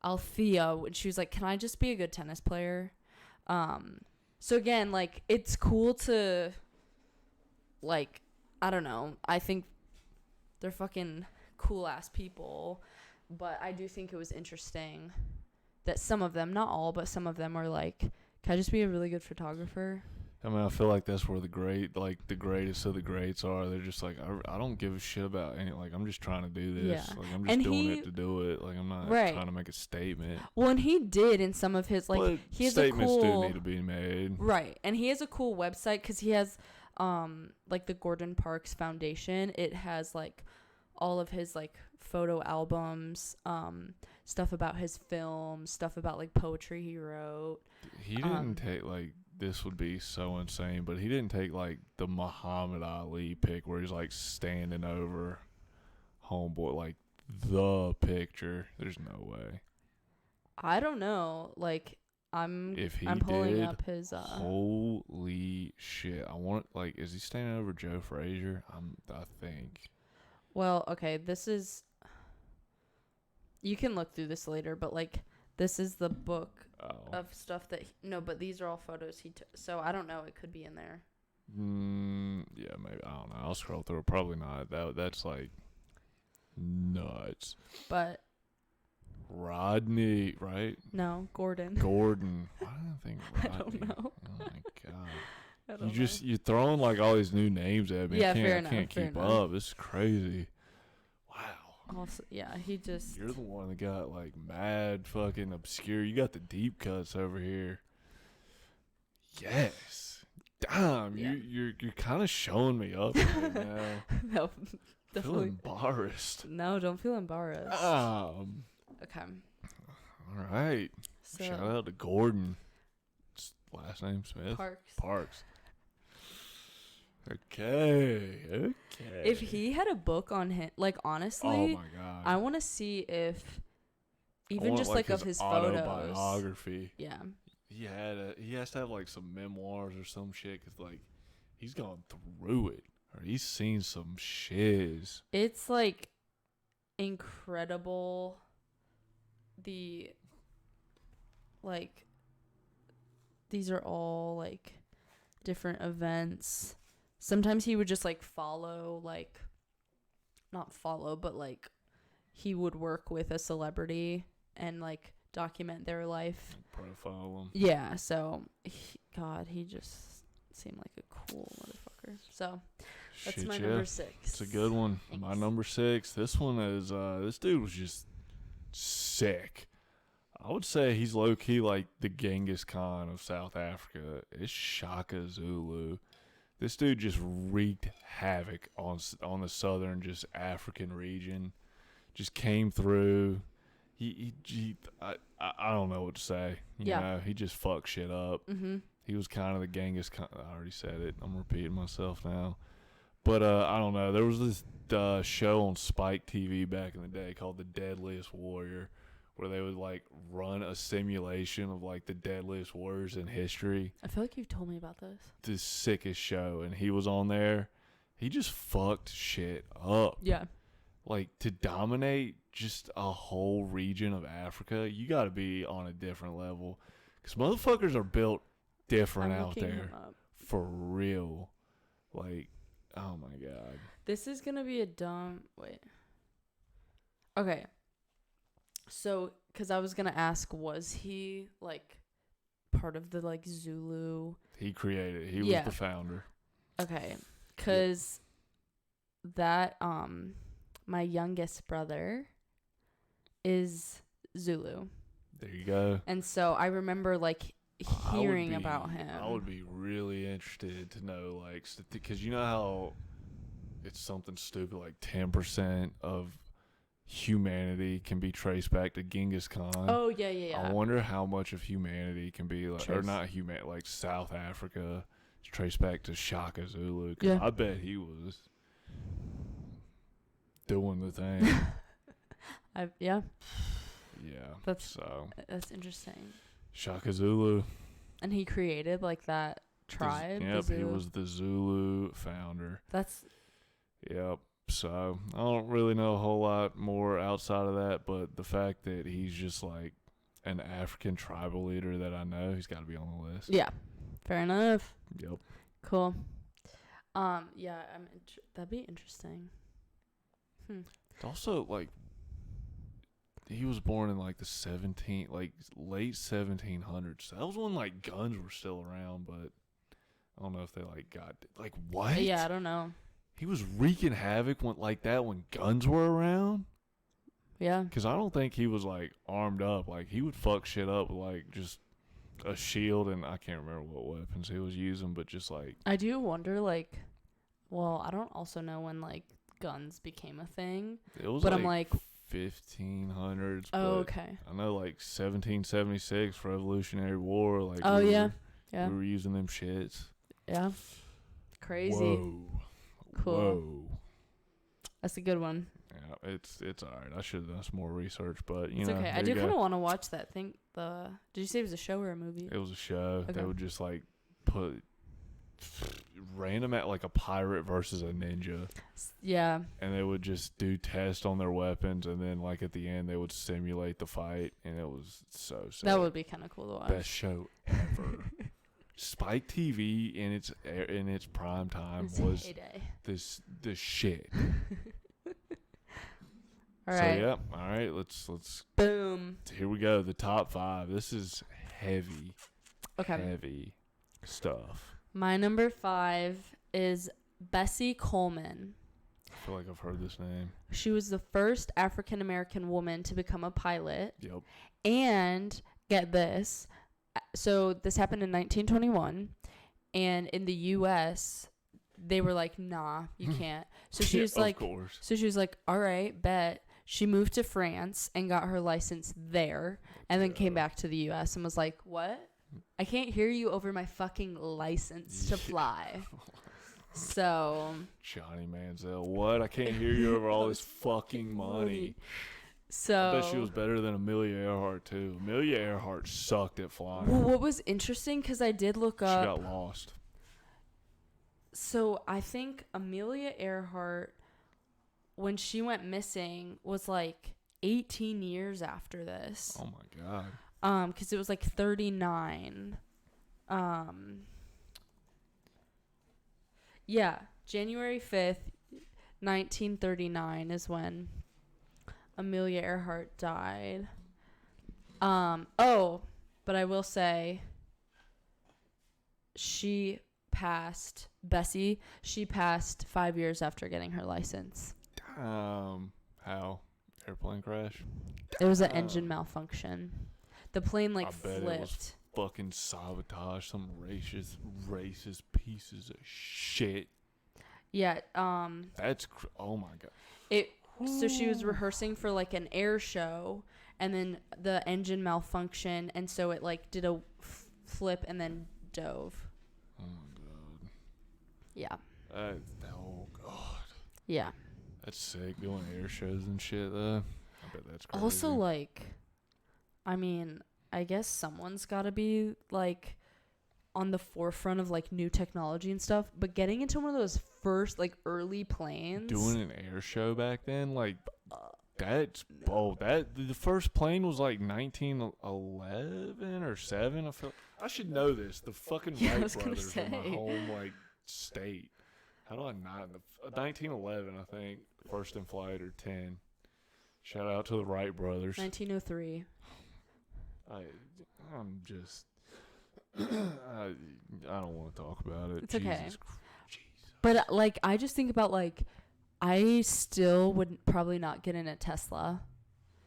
Althea, when she was like, can I just be a good tennis player? So again, like, it's cool to, like, I don't know, I think they're fucking cool ass people, but I do think it was interesting that some of them, not all, but some of them are like, can I just be a really good photographer? I mean, I feel like that's where the greatest of the greats are. They're just like, I don't give a shit about any, like, I'm just trying to do this. Yeah. Like, I'm just doing it to do it. Like, I'm not trying to make a statement. Well, and he did in some of his, like, But he has statements a cool, do need to be made. Right. And he has a cool website because he has, like, the Gordon Parks Foundation. It has, like, all of his, like, photo albums, stuff about his films, stuff about, like, poetry he wrote. He didn't take, like, this would be so insane, but he didn't take, like, the Muhammad Ali pic where he's, like, standing over homeboy, like, the picture. There's no way. I don't know. Like, I'm I'm pulling up his, holy shit. I want, like, is he standing over Joe Frazier? I think. Well, okay, this is, you can look through this later, but, like, this is the book of stuff that, no, but these are all photos he took. So I don't know. It could be in there. Yeah, maybe. I don't know. I'll scroll through it. Probably not. That's like nuts. But Rodney, right? no, Gordon. Gordon. Why did I think Rodney? I don't know. Oh my god. You're throwing like all these new names at me. Yeah, I can't keep up. This is crazy. Wow. Also, yeah, he just. You're the one that got like mad fucking obscure. You got the deep cuts over here. Yes. Damn, Yeah. you're kind of showing me up right now. No, I feel definitely. embarrassed. No, don't feel embarrassed. Okay. All right. So, Shout out to Gordon. Last name Smith. Parks. Okay. If he had a book on him, like, honestly, oh my god, I want to see if even want, just like of his photos. Autobiography. Yeah. He has to have like some memoirs or some shit, cause like he's gone through it or he's seen some shiz. It's like incredible. The like these are all like different events. Sometimes he would just like follow, like, not follow, but like he would work with a celebrity and like document their life. Profile him. Yeah, so he just seemed like a cool motherfucker. So that's my number 6. It's a good one. Thanks. My number 6. This one is this dude was just sick. I would say he's low key like the Genghis Khan of South Africa. It's Shaka Zulu. This dude just wreaked havoc on the southern, just African region. Just came through. I don't know what to say. You know, he just fucked shit up. Mm-hmm. He was kind of the Genghis Khan. I already said it. I'm repeating myself now. But I don't know. There was this show on Spike TV back in the day called The Deadliest Warrior, where they would like run a simulation of like the deadliest warriors in history. I feel like you've told me about this. The sickest show, and he was on there. He just fucked shit up. Yeah. Like, to dominate just a whole region of Africa, you got to be on a different level. Because motherfuckers are built different I'm out looking there. him up. For real. Like, oh my God. This is gonna be a dumb. Wait. Okay. So, because I was gonna ask, was he like part of the like Zulu? He created. He Yeah. was the founder. Okay, because that my youngest brother is Zulu, There you go. and so I remember like I would hearing be- about him. I would be really interested to know, like, because you know how it's something stupid like 10% of humanity can be traced back to Genghis Khan. Oh yeah. I wonder how much of humanity can be like, or Trace. not human, like South Africa, traced back to Shaka Zulu. 'Cause Yeah. I bet he was doing the thing. Yeah, Yeah. That's- So that's interesting. Shaka Zulu. And he created like that tribe. the Yep, he Zulu. was the Zulu founder. That's Yep. So I don't really know a whole lot more outside of that, but the fact that he's just like an African tribal leader that I know, he's got to be on the list. yeah. Fair enough. Yep. Cool. Yeah. That'd be interesting. It's also like he was born in like the late 1700s. So that was when like guns were still around, but I don't know if they like got like what? Yeah, I don't know. He was wreaking havoc when guns were around. Yeah. Because I don't think he was like armed up. Like he would fuck shit up with like just a shield, and I can't remember what weapons he was using, but just like I do wonder, like, well, I don't also know when like guns became a thing, it was but like I'm like, 1500s. oh, but okay. I know like 1776 Revolutionary War. Like Oh we yeah, were, yeah, we were using them shits. yeah. Crazy. Whoa. Cool. Whoa. That's a good one. Yeah, it's all right. I should have done some more research, but you It's know, okay. I there do you kind of go. want to watch that thing. Did you say it was a show or a movie? It was a show. Okay. They would just like put random at like a pirate versus a ninja, Yeah. and they would just do tests on their weapons, and then like at the end they would simulate the fight, and it was so sick. That would be kind of cool to watch. Best show ever. Spike TV in its prime time It's was heyday. the shit. All So right. yeah, all right. Let's Boom. here we go. The top 5. This is heavy, Okay. heavy stuff. My number 5 is Bessie Coleman. I feel like I've heard this name. She was the first African American woman to become a pilot. Yep. And get this. So this happened in 1921. And in the U.S., they were like, nah, you can't. So she was like, of course. so she was like, all right, bet. She moved to France and got her license there and then came back to the U.S. and was like, what? I can't hear you over my fucking license to fly. So. Johnny Manziel. What? I can't hear you over all this fucking money. So. I bet she was better than Amelia Earhart, too. Amelia Earhart sucked at flying. Well, what was interesting, because I did look She up. got lost. So I think Amelia Earhart, when she went missing, was like 18 years after this. Oh, my God. Because it was like 39. Yeah, January 5th, 1939 is when Amelia Earhart died. Oh, but I will say Bessie passed 5 years after getting her license. How? Airplane crash? It was an engine malfunction. The plane like I bet it was flipped. fucking sabotage. Some racist pieces of shit. Yeah, That's oh my God. So she was rehearsing for like an air show, and then the engine malfunctioned, and so it like did a flip and then dove. Oh my God. Yeah. Oh God. Yeah. That's sick. Doing air shows and shit though. I bet that's crazy. Also, like, I mean, I guess someone's got to be like on the forefront of like new technology and stuff, but getting into one of those first like early planes, Doing an air show back then, like that's no. bold. The first plane was like 1911 or 7. I should know this. The fucking Yeah, I Wright was gonna brothers were my say. home like state. How do I not? 1911, I think. First in flight or 10. Shout out to the Wright brothers. 1903. I'm just. I don't want to talk about it. It's okay. Jesus. But like I just think about like I still would probably not get in a Tesla.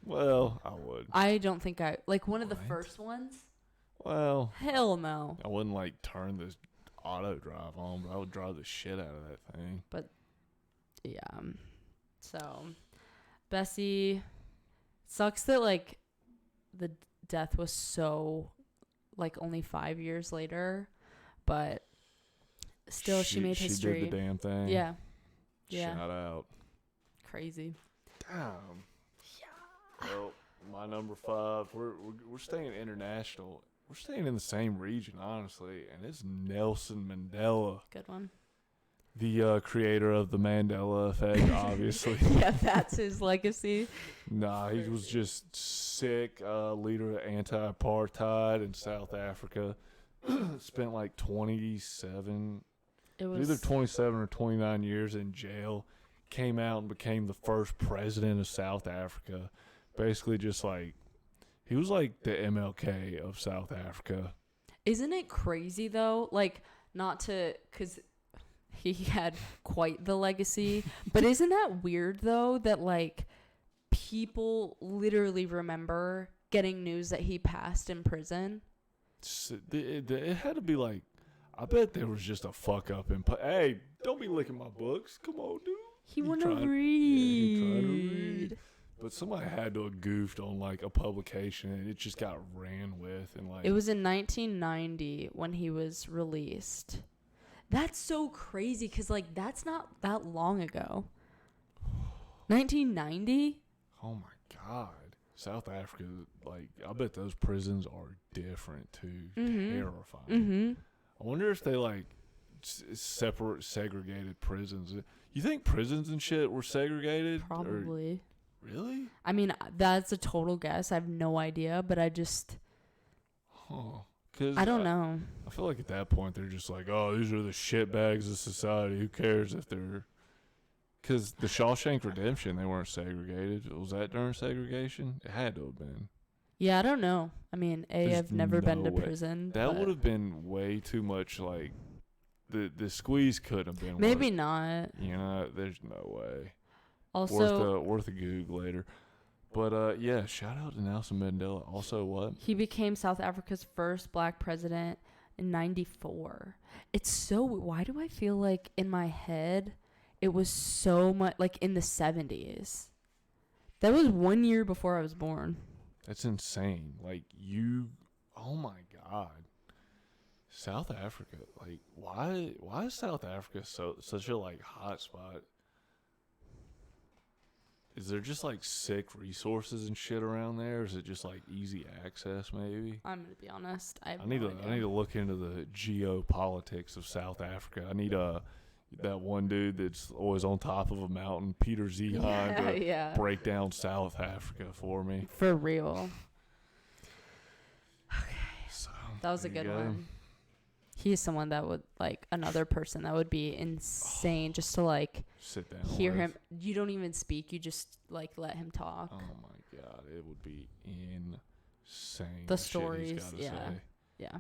Well, I would. I don't think I like one of the What? first ones. Well, Hell no. I wouldn't like turn this auto drive on, but I would drive the shit out of that thing. Yeah. So, Bessie, sucks that like the death was so like only 5 years later, but still she made history. She did the damn thing. Yeah. Yeah. Shout out. Crazy. Damn. Well, my number 5. We're staying international. We're staying in the same region, honestly, and it's Nelson Mandela, Good one. the creator of the Mandela effect, obviously. Yeah, that's his legacy. Nah, he was just sick. Leader of anti-apartheid in South Africa. Spent like 27, It was either 27 or 29 years in jail. Came out and became the first president of South Africa. Basically, just like he was like the MLK of South Africa. Isn't it crazy though? Like, not to, because he had quite the legacy, but isn't that weird though that like people literally remember getting news that he passed in prison? It had to be like, I bet there was just a fuck up in. Hey, don't be licking my books. Come on, dude. He He wanna tried- read. he tried to read. But somebody had to have goofed on like a publication, and it just got ran with, and like It was in 1990 when he was released. That's so crazy because like that's not that long ago. 1990? oh my god, South Africa, like I bet those prisons are different too. Mhm. Terrifying. Mm-hmm. I wonder if they like separate, segregated prisons. You think prisons and shit were segregated? Or- Probably. really? I mean, that's a total guess. I have no idea, but I Huh. 'Cause I don't know. I feel like at that point they're just like, oh, these are the shitbags of society. Who cares if they're... Because the Shawshank Redemption, they weren't segregated. Was that during segregation? It had to have been. Yeah, I don't know. I mean, There's I've never been to no way. prison. That but would have been way too much, like... The squeeze couldn't have been maybe worth, not. you know, there's no way. Also, Worth a goog later. But, yeah, shout out to Nelson Mandela. Also, what? he became South Africa's first black president in 94. It's so... Why do I feel like in my head it was so much... Like in the 70s. That was 1 year before I was born. That's insane. Like, you... Oh, my God. South Africa, like, why is South Africa such a like hot spot? Is there just like sick resources and shit around there? Or is it just like easy access? Maybe I'm going to be honest. I I need to look into the geopolitics of South Africa. I need that one dude that's always on top of a mountain, Peter Zeehan, to yeah. break down South Africa for me. For real. So That was a there good you go. one. He's someone that would, like, another person that would be insane just to, like, Sit down. hear with. him. You don't even speak. You just, like, let him talk. Oh my god, it would be insane. The shit he's stories, gotta yeah. say. Yeah,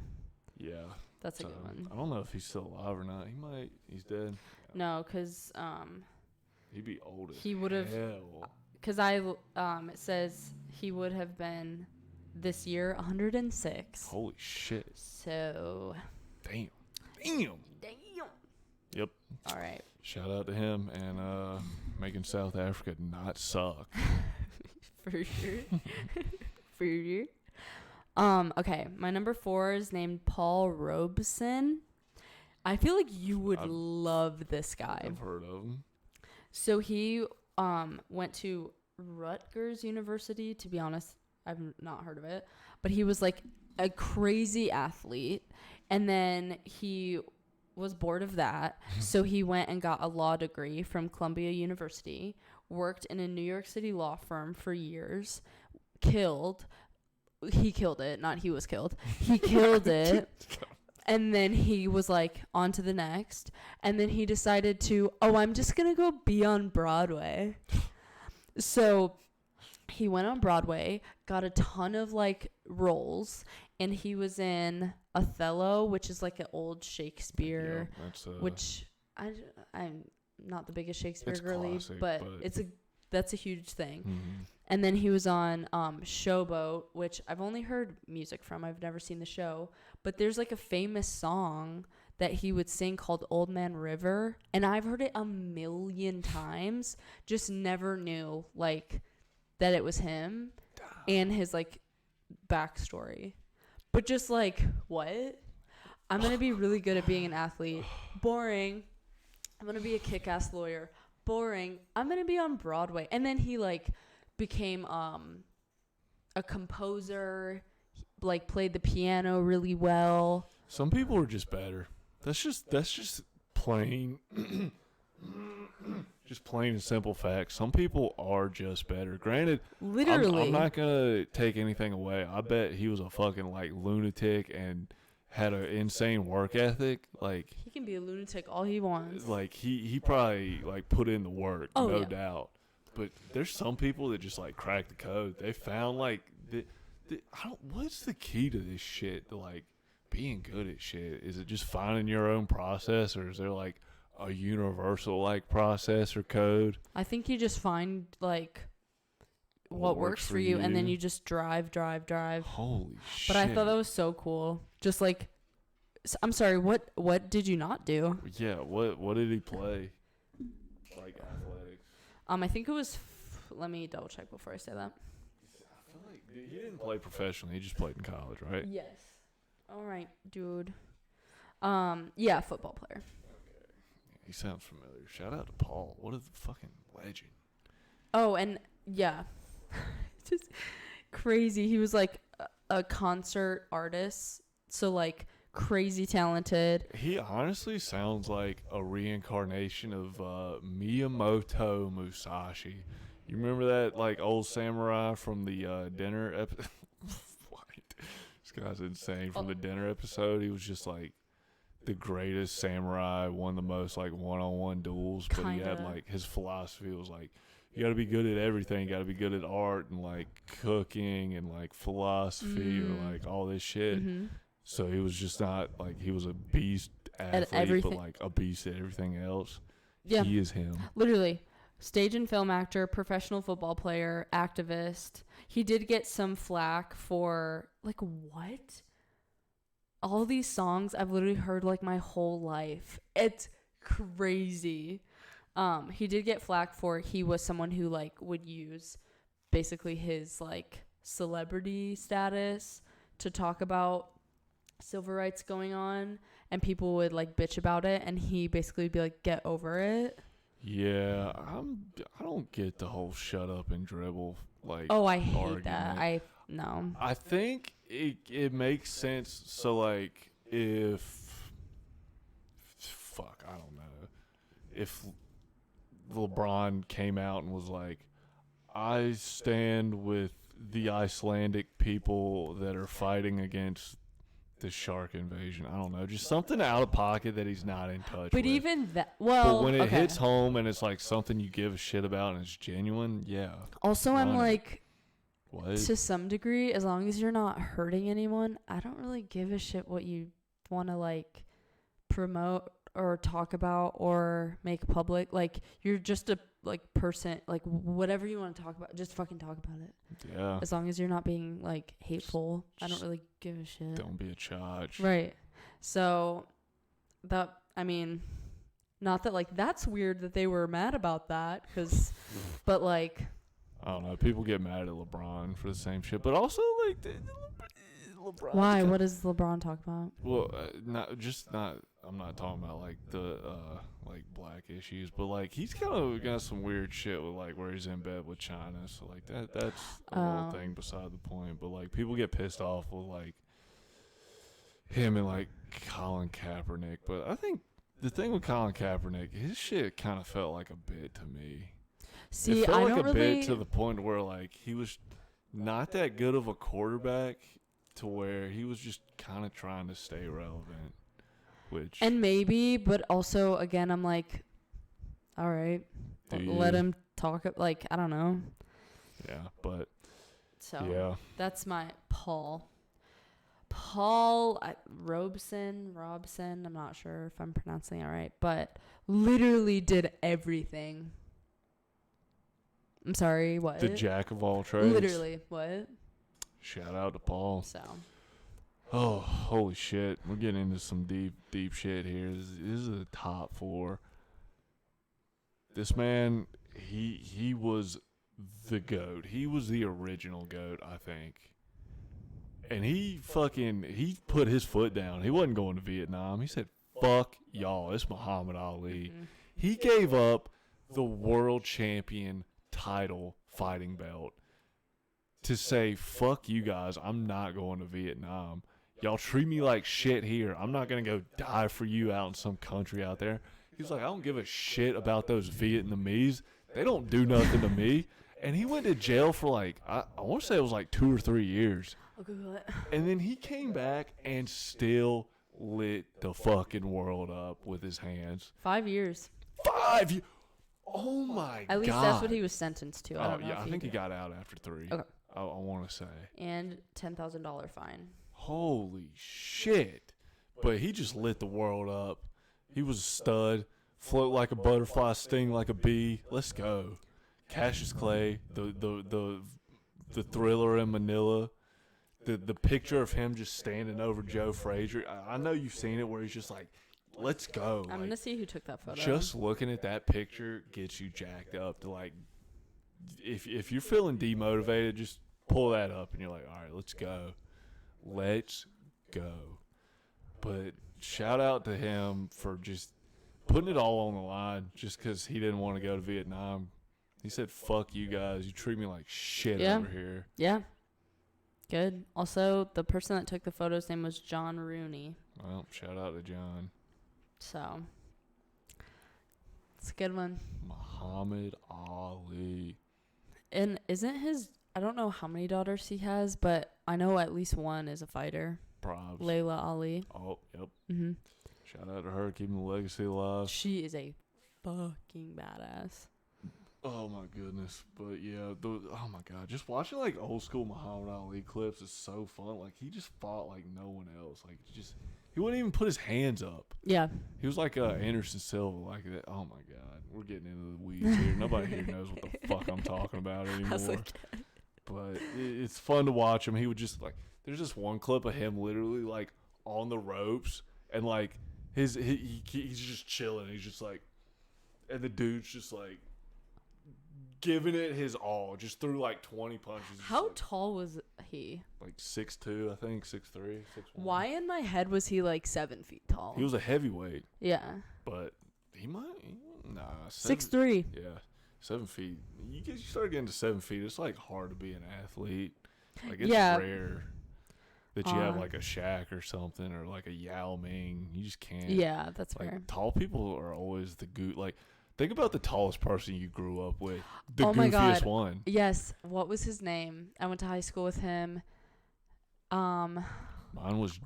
Yeah. that's a So, good one. I don't know if he's still alive or not. He might. He's dead. No, because He'd be old as he would have, hell. because it says he would have been this year 106. Holy shit. So, Damn. damn. Yep. All right. Shout out to him and making South Africa not suck. For sure. For sure. Okay, my number 4 is named Paul Robeson. I feel like you would I've- love this guy. I've heard of him. So he went to Rutgers University. To be honest, I've not heard of it. But he was like a crazy athlete. And then he was bored of that. So he went and got a law degree from Columbia University, worked in a New York City law firm for years, he killed it, not he was killed. He killed it. And then he was like, on to the next. And then he decided to, I'm just going to go be on Broadway. So he went on Broadway, got a ton of like roles, and he was in Othello, which is like an old Shakespeare, which I'm not the biggest Shakespeare girly, classic, but that's a huge thing. Mm-hmm. And then he was on Showboat, which I've only heard music from. I've never seen the show. But there's like a famous song that he would sing called Old Man River. And I've heard it a million times. Just never knew like that it was him and his like backstory. But just like, what? I'm going to be really good at being an athlete. Boring. I'm going to be a kick-ass lawyer. Boring. I'm going to be on Broadway. And then he like became a composer, like played the piano really well. Some people are just better. That's just plain just plain and simple facts. Some people are just better. Granted, literally, I'm not gonna take anything away. I bet he was a fucking like lunatic and had an insane work ethic. Like, he can be a lunatic all he wants. Like he probably like put in the work, no yeah. doubt. But there's some people that just like crack the code. They found like what's the key to this shit? To like being good at shit? Is it just finding your own process, or is there like a universal like process or code? I think you just find like what works for you, and then you just drive. Holy shit. But I thought that was so cool. Just like, I'm sorry, what did you not do? Yeah, what did he play? Like athletics. I think it was let me double check before I say that. I feel like he didn't play professionally. He just played in college, right? Yes. All right, dude. Yeah, football player. Okay. He sounds familiar. Shout out to Paul. What a fucking legend. Oh, and yeah. Just crazy. He was like a concert artist, so like crazy talented. He honestly sounds like a reincarnation of Miyamoto Musashi. You remember that like old samurai from the dinner episode? What? This guy's insane. From the dinner episode, he was just like the greatest samurai, won the most like one-on-one duels, but he had like his philosophy was like, you got to be good at everything. You got to be good at art and like cooking and like philosophy or like all this shit. Mm-hmm. So he was just not like, he was a beast athlete, but like a beast at everything else. Yeah. He is him. Literally. Stage and film actor, professional football player, activist. He did get some flack for like, what? All these songs I've literally heard like my whole life. It's crazy. He did get flack for he was someone who like would use basically his like celebrity status to talk about civil rights going on, and people would like bitch about it, and he basically would be like, get over it. Yeah, I don't get the whole shut up and dribble like. Oh, I hate argument. that. No. I think it makes sense. So like if I don't know, if LeBron came out and was like, I stand with the Icelandic people that are fighting against the shark invasion. I don't know, just something out of pocket that he's not in touch with. But even that, well, but when it hits home and it's like something you give a shit about and it's genuine, yeah. Also, I'm like, what? To some degree, as long as you're not hurting anyone, I don't really give a shit what you want to like promote or talk about or make public. Like, you're just a like person, like whatever you want to talk about, just fucking talk about it. Yeah. As long as you're not being like hateful, I don't really give a shit. Don't be a charge. Right. So that, I mean, not that like that's weird that they were mad about that, because, but like, I don't know. People get mad at LeBron for the same shit, but also like LeBron. Why? What does LeBron talk about? Well, not. I'm not talking about like the like black issues, but like he's kind of got some weird shit with like where he's in bed with China. So like that's a little thing beside the point. But like people get pissed off with like him and like Colin Kaepernick. But I think the thing with Colin Kaepernick, his shit kind of felt like a bit to me. See, it felt I like don't a really. bit to the point where like he was not that good of a quarterback to where he was just kind of trying to stay relevant. Which And maybe, but also again, I'm like, all right, let him talk. Like, I don't know. Yeah, but So yeah, that's my Paul Robson. I'm not sure if I'm pronouncing it right, but literally did everything. I'm sorry, what? the jack of all trades. Literally, what? Shout out to Paul. So. Oh, holy shit. We're getting into some deep shit here. This is the top 4. This man, he was the GOAT. He was the original GOAT, I think. And he put his foot down. He wasn't going to Vietnam. He said, fuck y'all. It's Muhammad Ali. Mm-hmm. He gave up the world champion title fighting belt to say, fuck you guys. I'm not going to Vietnam. Y'all treat me like shit here. I'm not going to go die for you out in some country out there. He's like, I don't give a shit about those Vietnamese. They don't do nothing to me. And he went to jail for like, I want to say it was like 2 or 3 years. I'll Google it. And then he came back and still lit the fucking world up with his hands. 5 years. 5 years. Oh my God. At least that's what he was sentenced to. I don't know. Yeah, if I think he did. got out after 3. Okay. I want to say. And $10,000 fine. Holy shit. But he just lit the world up. He was a stud. Float like a butterfly, sting like a bee. Let's go. Cassius Clay, the Thriller in Manila. The picture of him just standing over Joe Frazier. I know you've seen it where he's just like, let's go. I'm going to see who took that photo. Just looking at that picture gets you jacked up to like, if you're feeling demotivated, just pull that up and you're like, all right, let's go. Let's go. But shout out to him for just putting it all on the line just because he didn't want to go to Vietnam. He said, fuck you guys. You treat me like shit over here. Yeah. Good. Also, the person that took the photo's name was John Rooney. Well, shout out to John. So, it's a good one. Muhammad Ali. And isn't his, I don't know how many daughters he has, but I know at least one is a fighter. Props. Layla Ali. Oh, yep. Mm-hmm. Shout out to her, keeping the legacy alive. She is a fucking badass. Oh my goodness, but yeah, oh my god, just watching like old school Muhammad Ali clips is so fun. Like he just fought like no one else. Like he wouldn't even put his hands up. Yeah. He was like Anderson Silva, like that. Oh my god, we're getting into the weeds here. Nobody here knows what the fuck I'm talking about anymore. But it's fun to watch him. He would just like, there's this one clip of him literally like on the ropes and like he's just chilling. He's just like, and the dude's just like giving it his all, just threw like 20 punches. How like, tall was he? Like 6'2", I think, 6'3", 6'1". Why in my head was he like 7 feet tall? He was a heavyweight, yeah. but he 6'3". Yeah, 7 feet. You start getting to 7 feet, it's like hard to be an athlete. Like it's rare that you have like a Shaq or something or like a Yao Ming. You just can't. Yeah, that's like, fair. Tall people are always the goot. Like think about the tallest person you grew up with. The Oh my goofiest God. one. Yes. What was his name? I went to high school with him. Mine was.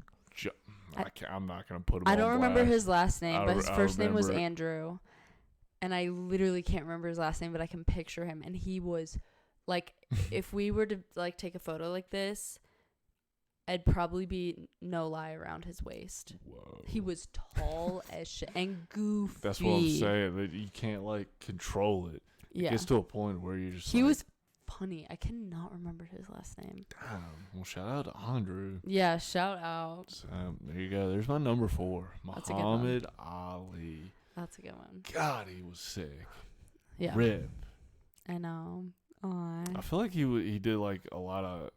I'm not gonna put him. I don't on remember blast. his last name, but his first name was remember it. Andrew. And I literally can't remember his last name, but I can picture him. And he was like, if we were to like take a photo like this, I'd probably be no lie around his waist. Whoa. He was tall as shit and goofy. That's what I'm saying. That you can't like control it. It Yeah. gets to a point where you're just. He like, was funny. I cannot remember his last name. Damn. Well, shout out to Andrew. Yeah, shout out. So, there you go. There's my number 4. That's a good one. Muhammad Ali. That's a good one. God, he was sick. Yeah. Rip. I know. Aw. I feel like he did like a lot of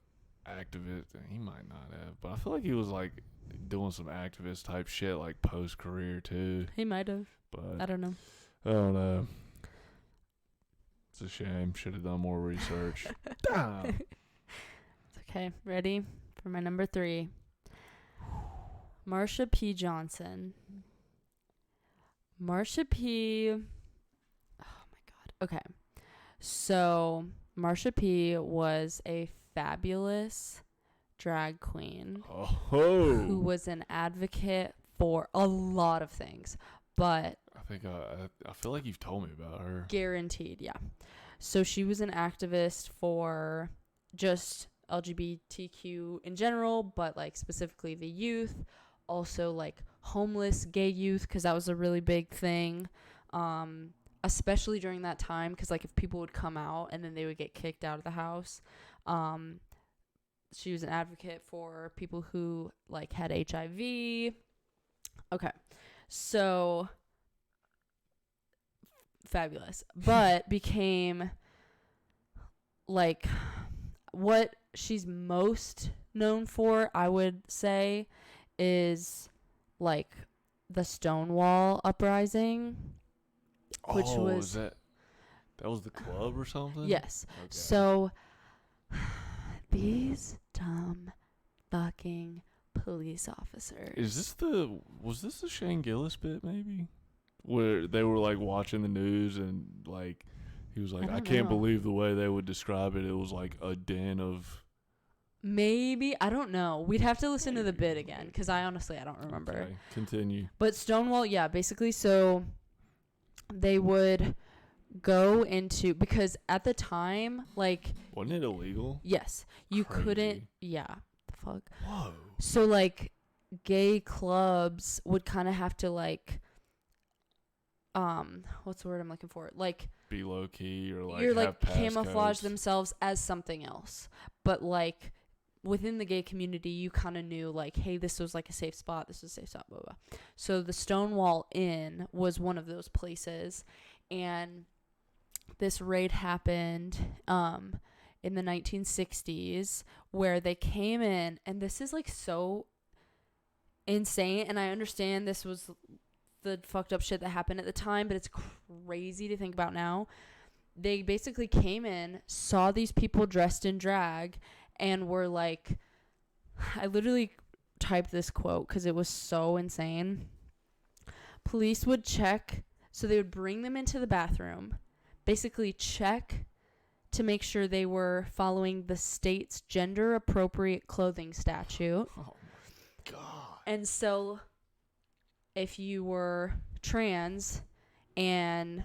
activist. He might not have, but I feel like he was like doing some activist type shit like post career too. He might have. But I don't know. I don't know. It's a shame. Should have done more research. Damn. Okay, ready for my number 3. Marsha P. Johnson. Marsha P. Oh my God. Okay. So, Marsha P. was a fabulous drag queen who was an advocate for a lot of things, but I think I feel like you've told me about her. guaranteed, yeah. So she was an activist for just LGBTQ in general, but like specifically the youth, also like homeless gay youth, because that was a really big thing, especially during that time, because like if people would come out and then they would get kicked out of the house. She was an advocate for people who like had HIV. Okay, so fabulous, but became like what she's most known for, I would say, is like the Stonewall uprising, which was that was the club or something? yes. Okay. So these dumb fucking police officers. Was this the Shane Gillis bit maybe? Where they were like watching the news and like he was like, I can't believe the way they would describe it. It was like a den of. Maybe, I don't know. We'd have to listen to the bit again because I don't remember. Okay, continue. But Stonewall, yeah, basically, so they would go into, because at the time, like, Wasn't it illegal? yes, you Crazy. couldn't, yeah, the fuck. Whoa. So like gay clubs would kind of have to like what's the word I'm looking for? Like Be low key or like you're have like pass camouflage codes. themselves as something else. But like within the gay community, you kind of knew like, hey, this was like a safe spot. This was a safe spot, blah, blah. So the Stonewall Inn was one of those places. And this raid happened in the 1960s where they came in, and this is like so insane, and I understand this was the fucked up shit that happened at the time, but it's crazy to think about now. They basically came in, saw these people dressed in drag, and were like, I literally typed this quote because it was so insane. Police would check, so they would bring them into the bathroom, basically check to make sure they were following the state's gender appropriate clothing statute. Oh my God. And so if you were trans and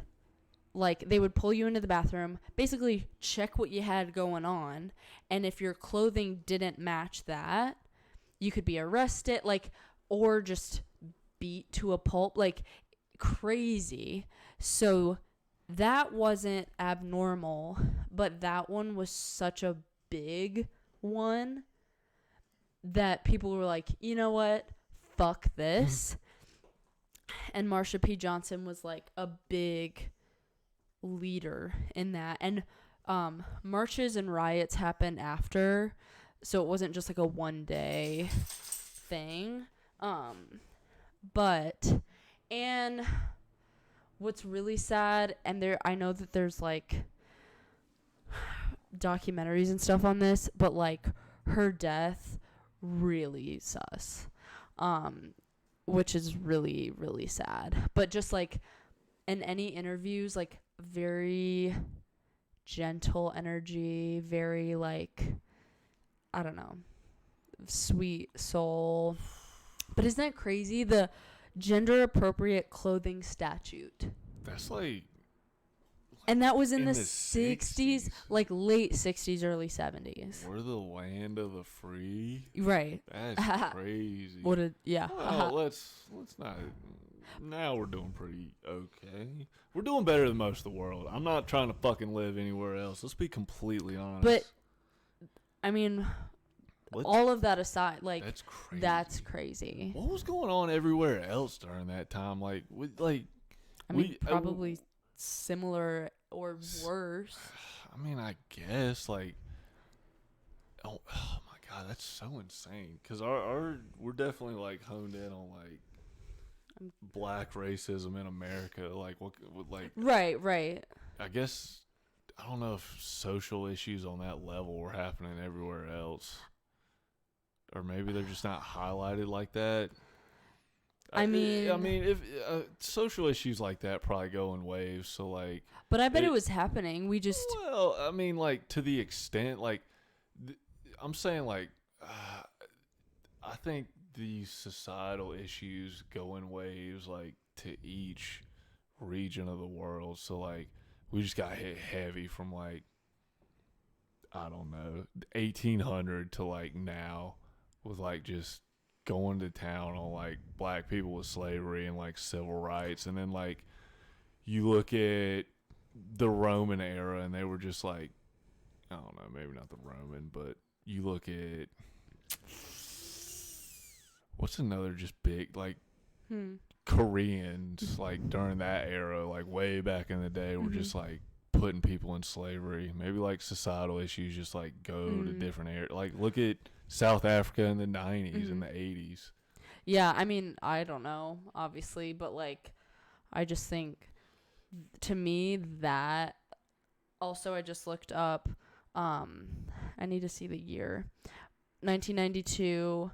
like they would pull you into the bathroom, basically check what you had going on, and if your clothing didn't match that, you could be arrested, like, or just beat to a pulp, like crazy. So that wasn't abnormal, but that one was such a big one that people were like, you know what? Fuck this. And Marsha P. Johnson was like a big leader in that. And marches and riots happened after, so it wasn't just like a one-day thing. But, and what's really sad, and I know that there's like documentaries and stuff on this, but like her death really sus, which is really, really sad. But just like in any interviews, like very gentle energy, very like, I don't know, sweet soul. But isn't that crazy? The gender appropriate clothing statute. That's like. And that was in the 60s, like late 60s, early 70s. We're the land of the free. Right. That's crazy. Yeah. Well, let's not. Now we're doing pretty okay. We're doing better than most of the world. I'm not trying to fucking live anywhere else. Let's be completely honest. But I mean, all of that aside, like that's crazy. What was going on everywhere else during that time? Like, probably similar or worse. I mean, I guess like, oh my God, that's so insane. Because our we're definitely like honed in on like black racism in America. Like like Right. I guess I don't know if social issues on that level were happening everywhere else, or maybe they're just not highlighted like that. I mean, if social issues like that probably go in waves. So like, but I bet it was happening. We just well, I mean, like to the extent, like I'm saying, like I think these societal issues go in waves, like to each region of the world. So like, we just got hit heavy from like I don't know 1800 to like now with like just going to town on like black people with slavery and like civil rights, and then like you look at the Roman era and they were just like I don't know, maybe not the Roman, but you look at what's another just big like Koreans like during that era, like way back in the day, were just like putting people in slavery. Maybe like societal issues just like go to different areas. Like look at South Africa in the 90s and the 80s. Yeah, I mean, I don't know, obviously, but like I just think to me that also I just looked up I need to see the year. 1992,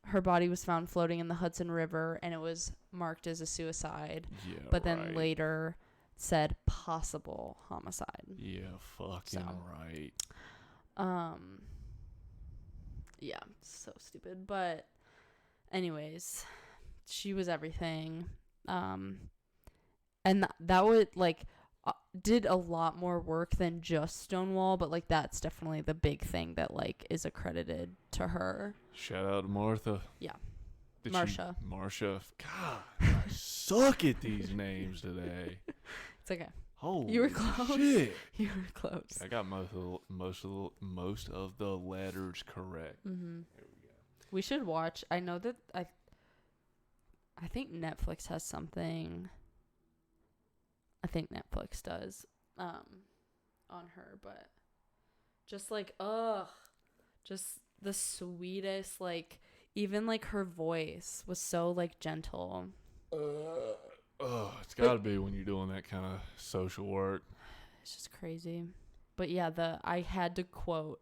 her body was found floating in the Hudson River and it was marked as a suicide. Yeah, but then later said possible homicide. Yeah, fucking right. Yeah, so stupid. But anyways, she was everything. And that would like did a lot more work than just Stonewall, but like that's definitely the big thing that like is accredited to her. Shout out to Martha. Yeah. Marsha. God, I suck at these names today. It's okay. Holy you were close. Shit. You were close. I got most of the letters correct. There we go. We should watch. I know that I think Netflix has something. I think Netflix does on her, but just like just the sweetest, like even like her voice was so like gentle. It's got to be when you're doing that kind of social work. It's just crazy. But yeah, I had to quote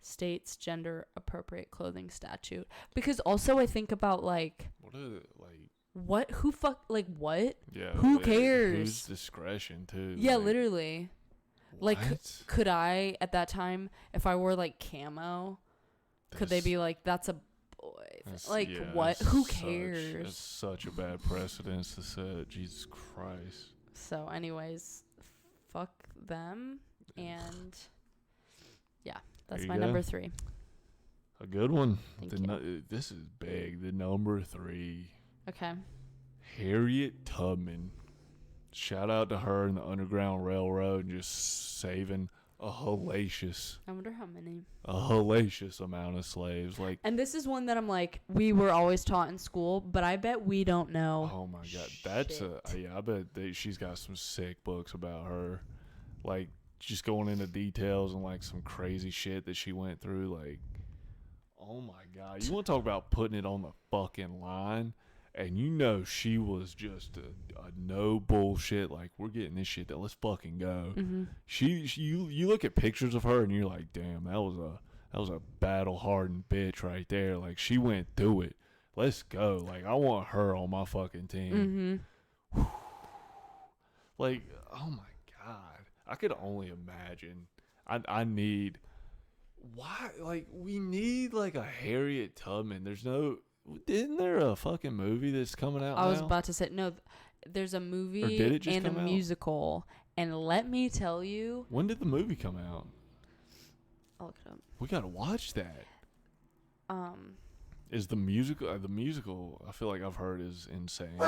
state's gender appropriate clothing statute because also I think about like what is it like? What? Who fuck? Like what? Yeah. Who cares? Whose discretion too? Yeah, like, literally. What? Like, could I at that time, if I wore like camo, could they be like, "That's a boy"? Like yeah, what? Who cares? It's such a bad precedence to set. Jesus Christ. So, anyways, fuck them, and yeah, that's my number 3. A good one. Thank you. This is big. The number 3. Okay. Harriet Tubman. Shout out to her and the Underground Railroad and just saving a hellacious. I wonder how many. A hellacious amount of slaves. Like. And this is one that I'm like, we were always taught in school, but I bet we don't know. Oh my God, that's I bet she's got some sick books about her, like just going into details and like some crazy shit that she went through. Like, oh my God, you want to talk about putting it on the fucking line? And you know she was just a no bullshit. Like, we're getting this shit. Let's fucking go. You look at pictures of her and you're like, damn, that was a battle hardened bitch right there. Like, she went through it. Let's go. Like, I want her on my fucking team. Like, oh my God, I could only imagine. I need why like we need like a Harriet Tubman. Isn't there a fucking movie that's coming out now? I was about to say, no, there's a movie and a musical. And let me tell you. When did the movie come out? I'll look it up. We got to watch that. Is the musical, I feel like I've heard is insane.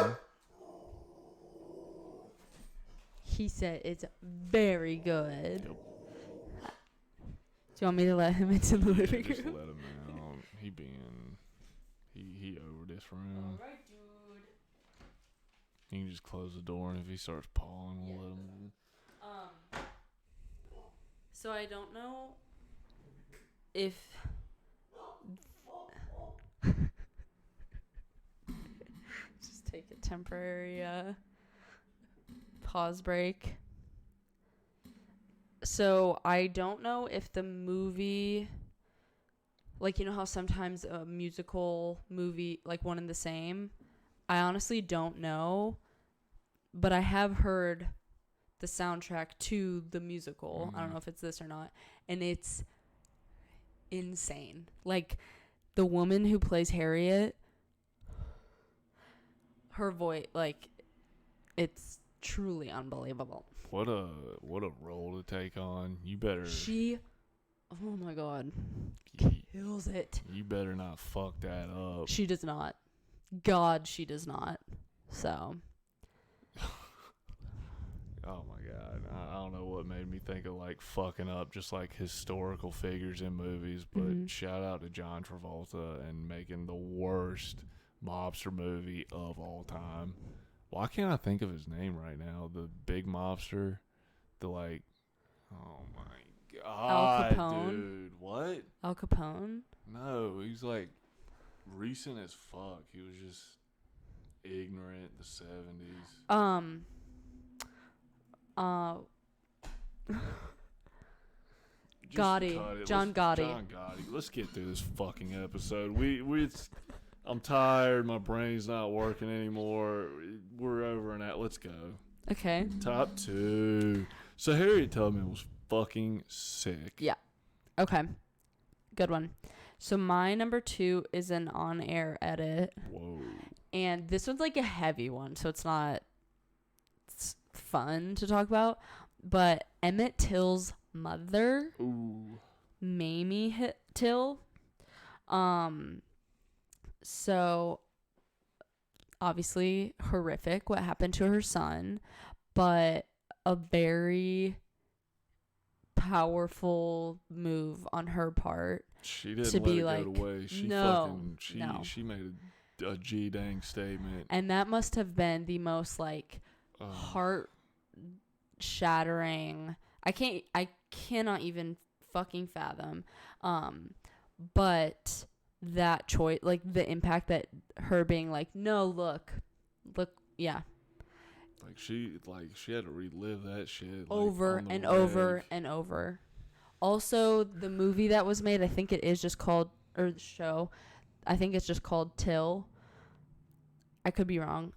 He said it's very good. Yep. Do you want me to let him into the living room? Just let him out. He over this room. Alright, dude. You can just close the door, and if he starts pawing, we'll let him in. So I don't know if take a temporary pause break. So I don't know if the movie, like, you know how sometimes a musical movie, like one and the same, I honestly don't know, but I have heard the soundtrack to the musical. I don't know if it's this or not, and it's insane. Like, the woman who plays Harriet, her voice, like, it's truly unbelievable. What a role to take on. You better. Oh my God, kills it. You better not fuck that up. She does not. God, she does not. So. Oh my God. I don't know what made me think of like fucking up just like historical figures in movies, but shout out to John Travolta and making the worst mobster movie of all time. Why can't I think of his name right now? The big mobster. The like, oh my God, Al Capone? dude. What? Al Capone? No, he's like recent as fuck. He was just ignorant the 70s. Gotti. John Gotti. John Gotti. Let's get through this fucking episode. I'm tired. My brain's not working anymore. We're over and out. Let's go. Okay. Top 2. So Harriet Tubman was fucking sick. Yeah. Okay. Good one. So my number 2 is an on-air edit. Whoa. And this one's like a heavy one, so it's not fun to talk about. But Emmett Till's mother, Mamie Till. So obviously horrific what happened to her son, but a very powerful move on her part. She didn't to let be it like, go to waste. She made a G dang statement. And that must have been the most like heart shattering. I cannot even fucking fathom. But that choice, like the impact that her being like, no, look, yeah. Like she had to relive that shit over and over and over. Also, the movie that was made, I think it is just called, or the show, I think it's just called Till. I could be wrong.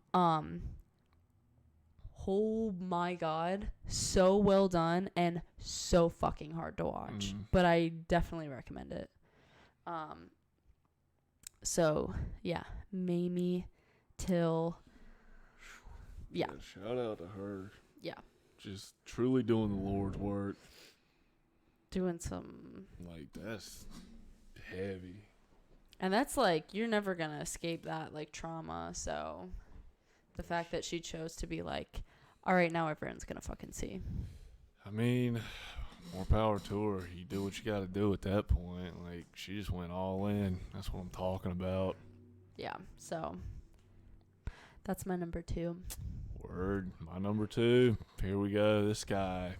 Oh my God, so well done and so fucking hard to watch. But I definitely recommend it. So yeah, Mamie Till. Yeah. Shout out to her. Yeah. Just truly doing the Lord's work. Doing some. Like, that's heavy. And that's like, you're never going to escape that, like, trauma. So the fact that she chose to be like, all right, now everyone's going to fucking see. I mean, more power to her. You do what you got to do at that point. Like, she just went all in. That's what I'm talking about. Yeah. So that's my number 2. Word. My number 2. Here we go. This guy.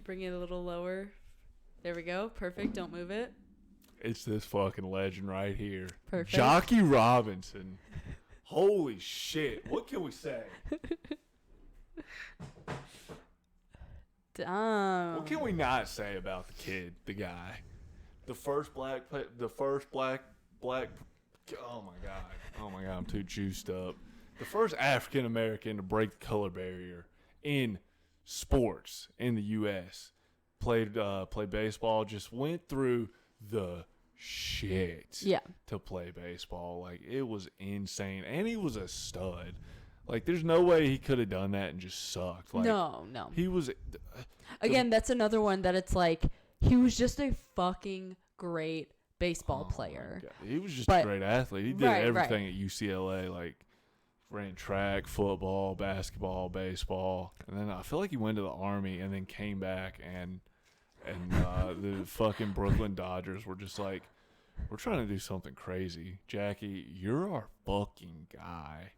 Bring it a little lower. There we go. Perfect. Don't move it. It's this fucking legend right here. Perfect. Jackie Robinson. Holy shit. What can we say? Damn. What can we not say about the kid, the guy? The first black, oh my God, I'm too juiced up. The first African American to break the color barrier in sports in the U.S. Played baseball, just went through the shit to play baseball. Like, it was insane. And he was a stud. Like, there's no way he could have done that and just sucked. Like, no. He was... Again, that's another one that it's like, he was just a fucking great baseball player. He was just a great athlete. He did everything at UCLA, like ran track, football, basketball, baseball. And then I feel like he went to the Army and then came back and the fucking Brooklyn Dodgers were just like, we're trying to do something crazy. Jackie, you're our fucking guy.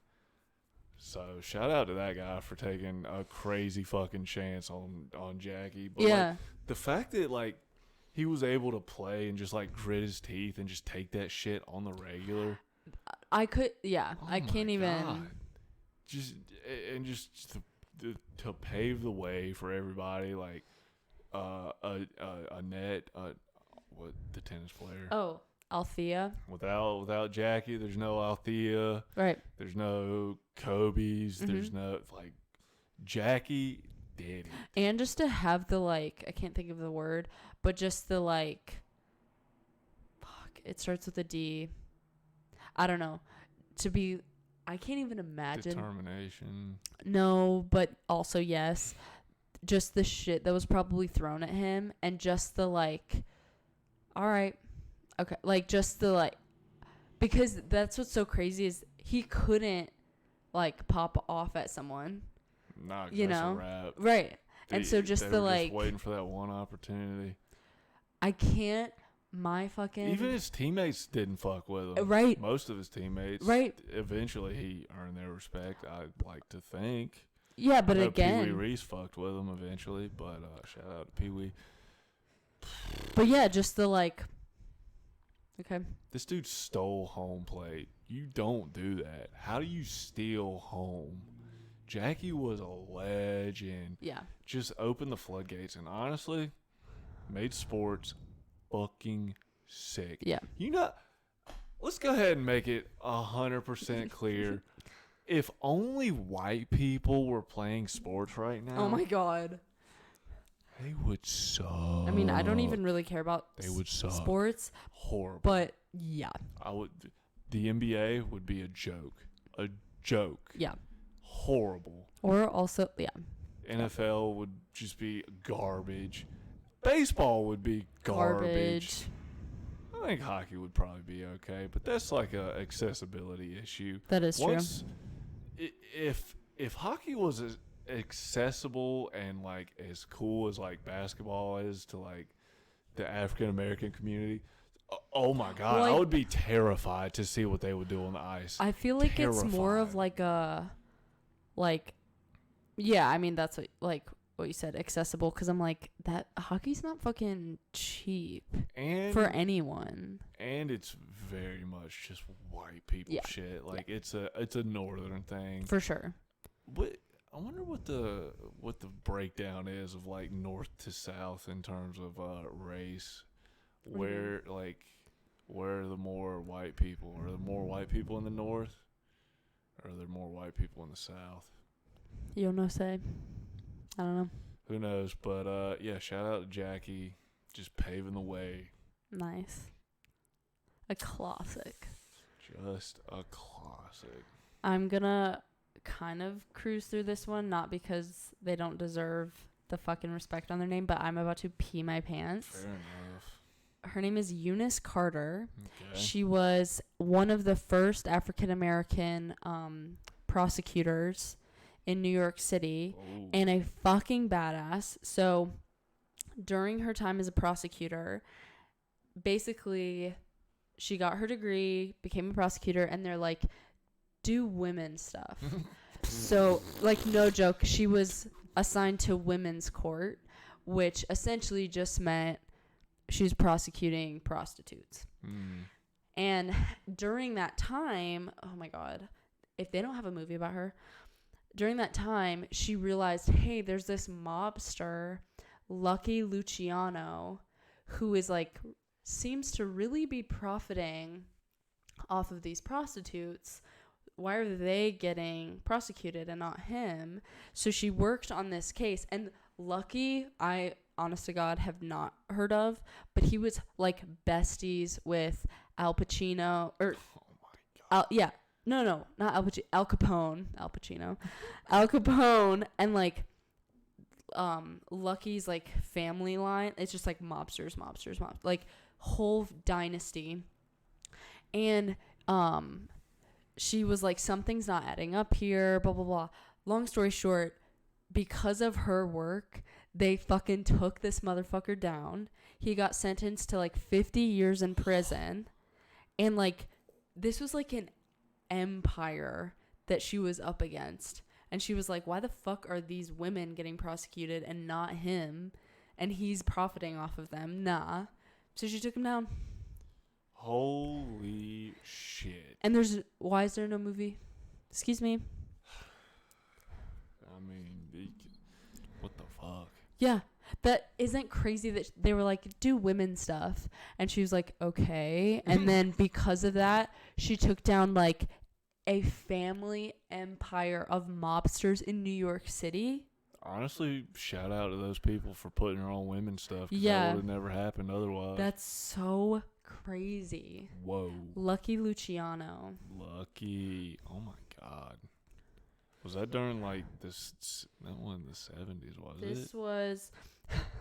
So shout out to that guy for taking a crazy fucking chance on Jackie. But like, the fact that like he was able to play and just like grit his teeth and just take that shit on the regular. I could, yeah. Oh I can't my even. God. Just to pave the way for everybody, like Annette, what the tennis player. Oh, Althea. Without Jackie, there's no Althea. Right. There's no Kobe's. There's no like Jackie did it. And just to have the like, I can't think of the word, but just the like, fuck, it starts with a D. I don't know. I can't even imagine. Determination. No, but also yes. Just the shit that was probably thrown at him, and just the like, all right, okay, like just the like, because that's what's so crazy is he couldn't like pop off at someone, Nah, you that's know, a wrap. right? And so just they the were like, just waiting for that one opportunity. I can't. My fucking Even his teammates didn't fuck with him. right. Most of his teammates. Right. Eventually, he earned their respect. I'd like to think. Yeah, but I know again, Pee Wee Reese fucked with him eventually. But shout out to Pee Wee. but yeah, just the like. Okay. This dude stole home plate. You don't do that. How do you steal home? Jackie was a legend. Yeah. Just opened the floodgates and honestly made sports fucking sick. Yeah. You know, let's go ahead and make it 100% clear. If only white people were playing sports right now, Oh my god. they would suck. I mean, I don't even really care about They would suck. sports, Horrible. but yeah. The NBA would be a joke. A joke. Yeah. Horrible. Or also, yeah. NFL would just be garbage. Baseball would be garbage. I think hockey would probably be okay, but that's like a accessibility issue. That is true. If hockey was as accessible and like as cool as like basketball is to like the African American community, oh my god, Like, I would be terrified to see what they would do on the ice. I feel like it's more of Terrified. like a, like, yeah, I mean, that's what you said, accessible, because I'm like, that hockey's not fucking cheap and for anyone. and it's very much just white people Yeah. shit. Like it's a northern thing. For sure. But I wonder what the breakdown is of like north to south in terms of race. Where are the more white people? Are there more white people in the north? Or are there more white people in the south? You don't know, say. I don't know. Who knows? But yeah, shout out to Jackie, just paving the way. Nice. A classic. Just a classic. I'm gonna kind of cruise through this one, not because they don't deserve the fucking respect on their name, but I'm about to pee my pants. Fair enough. Her name is Eunice Carter. Okay. She was one of the first African American prosecutors in New York City, Oh. and a fucking badass. So during her time as a prosecutor, basically she got her degree, became a prosecutor, and they're like, do women stuff. So, like, no joke, she was assigned to women's court, which essentially just meant she's prosecuting prostitutes. Mm. And during that time, oh my god, if they don't have a movie about her, during that time, she realized, hey, there's this mobster, Lucky Luciano, who is like, seems to really be profiting off of these prostitutes. Why are they getting prosecuted and not him? So she worked on this case, and Lucky, I honest to God have not heard of, but he was like besties with Al Pacino, or Oh my god. yeah, no, not Al Pacino, Al Capone, Al Pacino, Al Capone, and like Lucky's like family line. It's just like mobsters, like whole dynasty. And she was like, something's not adding up here, blah blah blah. Long story short, because of her work, they fucking took this motherfucker down. He got sentenced to like 50 years in prison, and like this was like an empire that she was up against. And she was like, why the fuck are these women getting prosecuted and not him? and he's profiting off of them. Nah. So she took him down. Holy shit. And why is there no movie? Excuse me. I mean, what the fuck? Yeah. That isn't crazy that they were like, do women stuff. And she was like, okay. And then because of that, she took down like a family empire of mobsters in New York City. Honestly, shout out to those people for putting her on women's stuff. 'Cause Yeah. that would have never happened otherwise. That's so crazy. Whoa. Lucky Luciano. Lucky. Oh my God. Was that during like this? That one in the 70s, was it? This was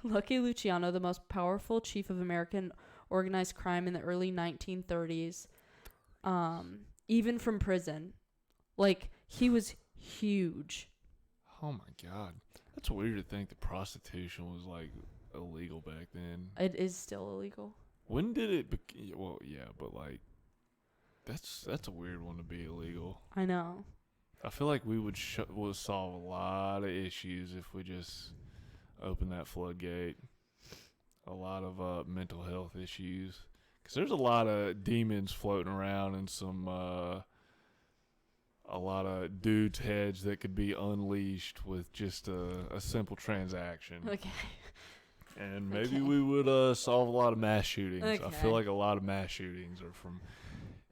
Lucky Luciano, the most powerful chief of American organized crime in the early 1930s. Even from prison. Like, he was huge. Oh my God. That's weird to think that prostitution was like illegal back then. It is still illegal. When did it well, yeah, but like that's a weird one to be illegal. I know. I feel like we would solve a lot of issues if we just open that floodgate. A lot of mental health issues, because there's a lot of demons floating around and some a lot of dudes' heads that could be unleashed with just a simple transaction. Okay. And maybe Okay. we would solve a lot of mass shootings. I Okay. feel like a lot of mass shootings are from.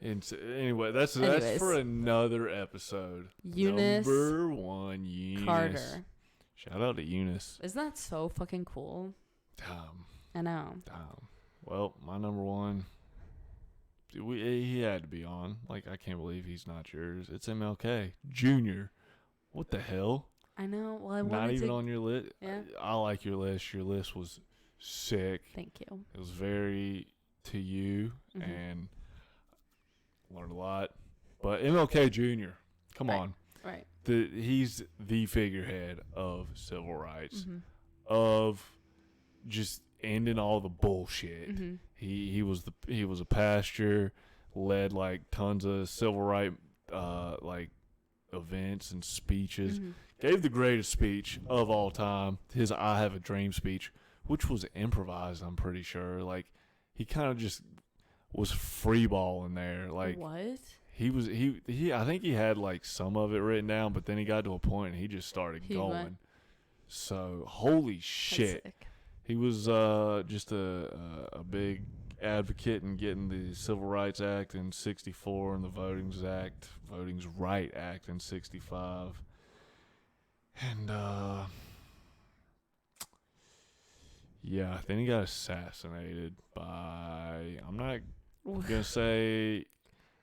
Anyway, that's Anyways. for another episode. Eunice Number 1, Eunice Carter. Shout out to Eunice. Isn't that so fucking cool? Damn. I know. Well, my number 1. He had to be on. Like, I can't believe he's not yours. It's MLK Jr. What the hell? I know. Well, I wanted Not even to. on your list. Yeah. I like your list. Your list was sick. Thank you. It was very to you Mhm. and learned a lot. But MLK Jr., come Right. on. Right. He's the figurehead of civil rights, Mm-hmm. of just ending all the bullshit. Mm-hmm. He was a pastor, led like tons of civil right like events and speeches. Mm-hmm. Gave the greatest speech of all time, his "I Have a Dream" speech, which was improvised. I'm pretty sure. Like, he kind of just was freeballing there. Like, What? he I think he had like some of it written down, but then he got to a point and he just started He going. went. So holy That's shit. sick. He was just a big advocate in getting the Civil Rights Act in '64 and the Voting's Right Act in '65. And yeah, then he got assassinated by, I'm not gonna say,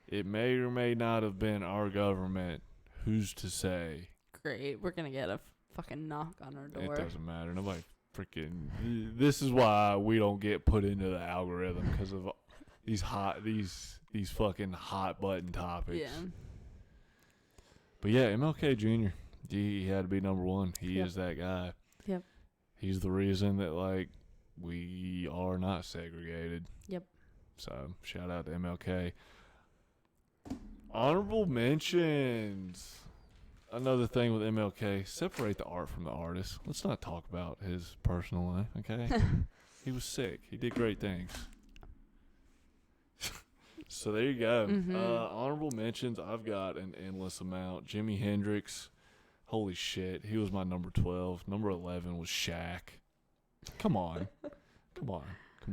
it may or may not have been our government. Who's to say? Great. We're gonna get a fucking knock on our door. It doesn't matter. Nobody freaking. This is why we don't get put into the algorithm, because of these fucking hot button topics. Yeah. But yeah, MLK Jr. He had to be number 1. He Yep. is that guy. Yep. He's the reason that like we are not segregated. Yep. So shout out to MLK. Honorable mentions. Another thing with MLK, separate the art from the artist. Let's not talk about his personal life, okay? He was sick. He did great things. So there you go. Mhm. Honorable mentions, I've got an endless amount. Jimi Hendrix, holy shit, he was my number 12. Number 11 was Shaq. Come on. Come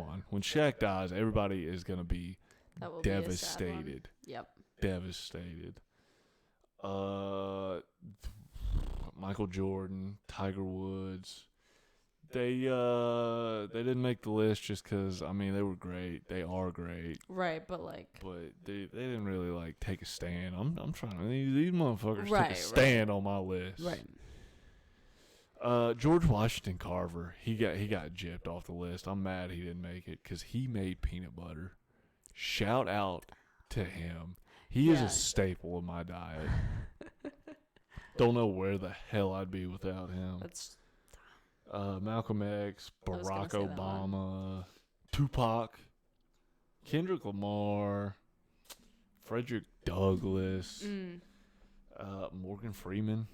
on. When Shaq dies, everybody is going to be That will be a sad one. devastated. Yep. Devastated. Michael Jordan, Tiger Woods. They didn't make the list just because, I mean, they were great. They are great. Right, but like. But they didn't really like take a stand. I'm trying to, these motherfuckers Right, took a stand on my list. Right. George Washington Carver, he got gypped off the list. I'm mad he didn't make it because he made peanut butter. Shout out to him. He is Yeah. a staple of my diet. Don't know where the hell I'd be without him. That's. Malcolm X, I was gonna Barack say that Obama, Tupac, Kendrick Lamar, Frederick Douglass, Mm. Morgan Freeman.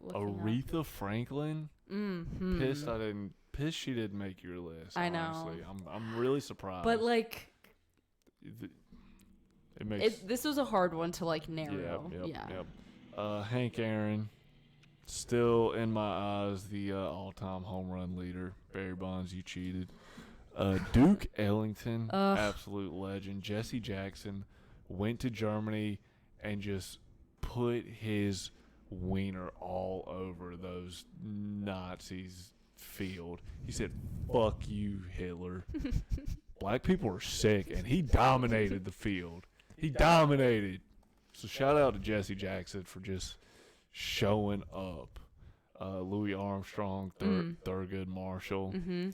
Aretha Franklin. Mm-hmm. Pissed she didn't make your list. I honestly. know. I'm really surprised. But like, it makes this was a hard one to like narrow. Yep. Hank Aaron, still in my eyes the all-time home run leader. Barry Bonds, you cheated. Duke Ellington, absolute legend. Jesse Jackson went to Germany and just put his wiener all over those Nazis' field. He said, "Fuck you, Hitler." Black people are sick, and he dominated the field. He dominated. So shout out to Jesse Jackson for just showing up. Louis Armstrong, Thurgood Marshall. Mm-hmm.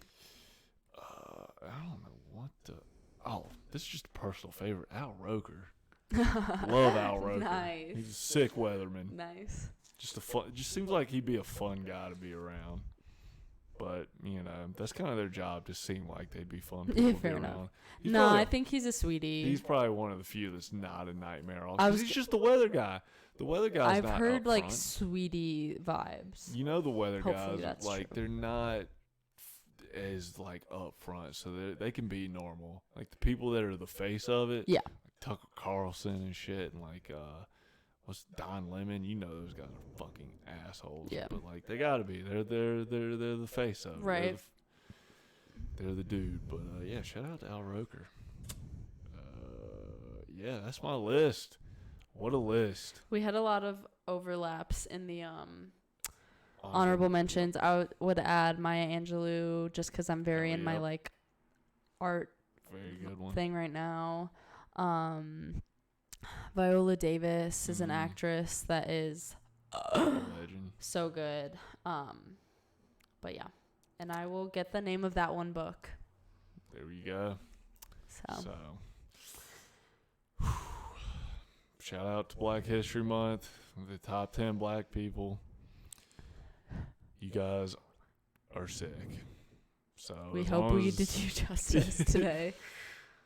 I don't know what the. Oh, this is just a personal favorite. Al Roker. Love Al Roker. Nice. He's a sick weatherman. Nice. Just seems like he'd be a fun guy to be around. But, that's kind of their job to seem like they'd be fun people to be fair around. enough. I think he's a sweetie. He's probably one of the few that's not a nightmare. He's just the weather guy. The weather guy's I've not heard up like front. sweetie vibes. The weather Hopefully guys, that's like, true. they're not as, like, up front, so they can be normal. Like, the people that are the face of it, Yeah. like Tucker Carlson and shit, and, like, what's Don Lemon? Those guys are fucking assholes. Yeah. But, like, they gotta be. They're the face of it. Right. They're the dude. But, shout out to Al Roker. That's my list. What a list. We had a lot of overlaps in the honorable mentions. I would add Maya Angelou just because I'm very in my like art very good one thing right now. Viola Davis is an actress that is legend. So good. But yeah, and I will get the name of that one book. There you go. So. Shout out to Black History Month, the top 10 black people. You guys are sick. So we hope we did you justice today.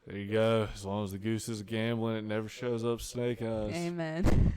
There you go. As long as the goose is gambling, it never shows up snake eyes. Amen.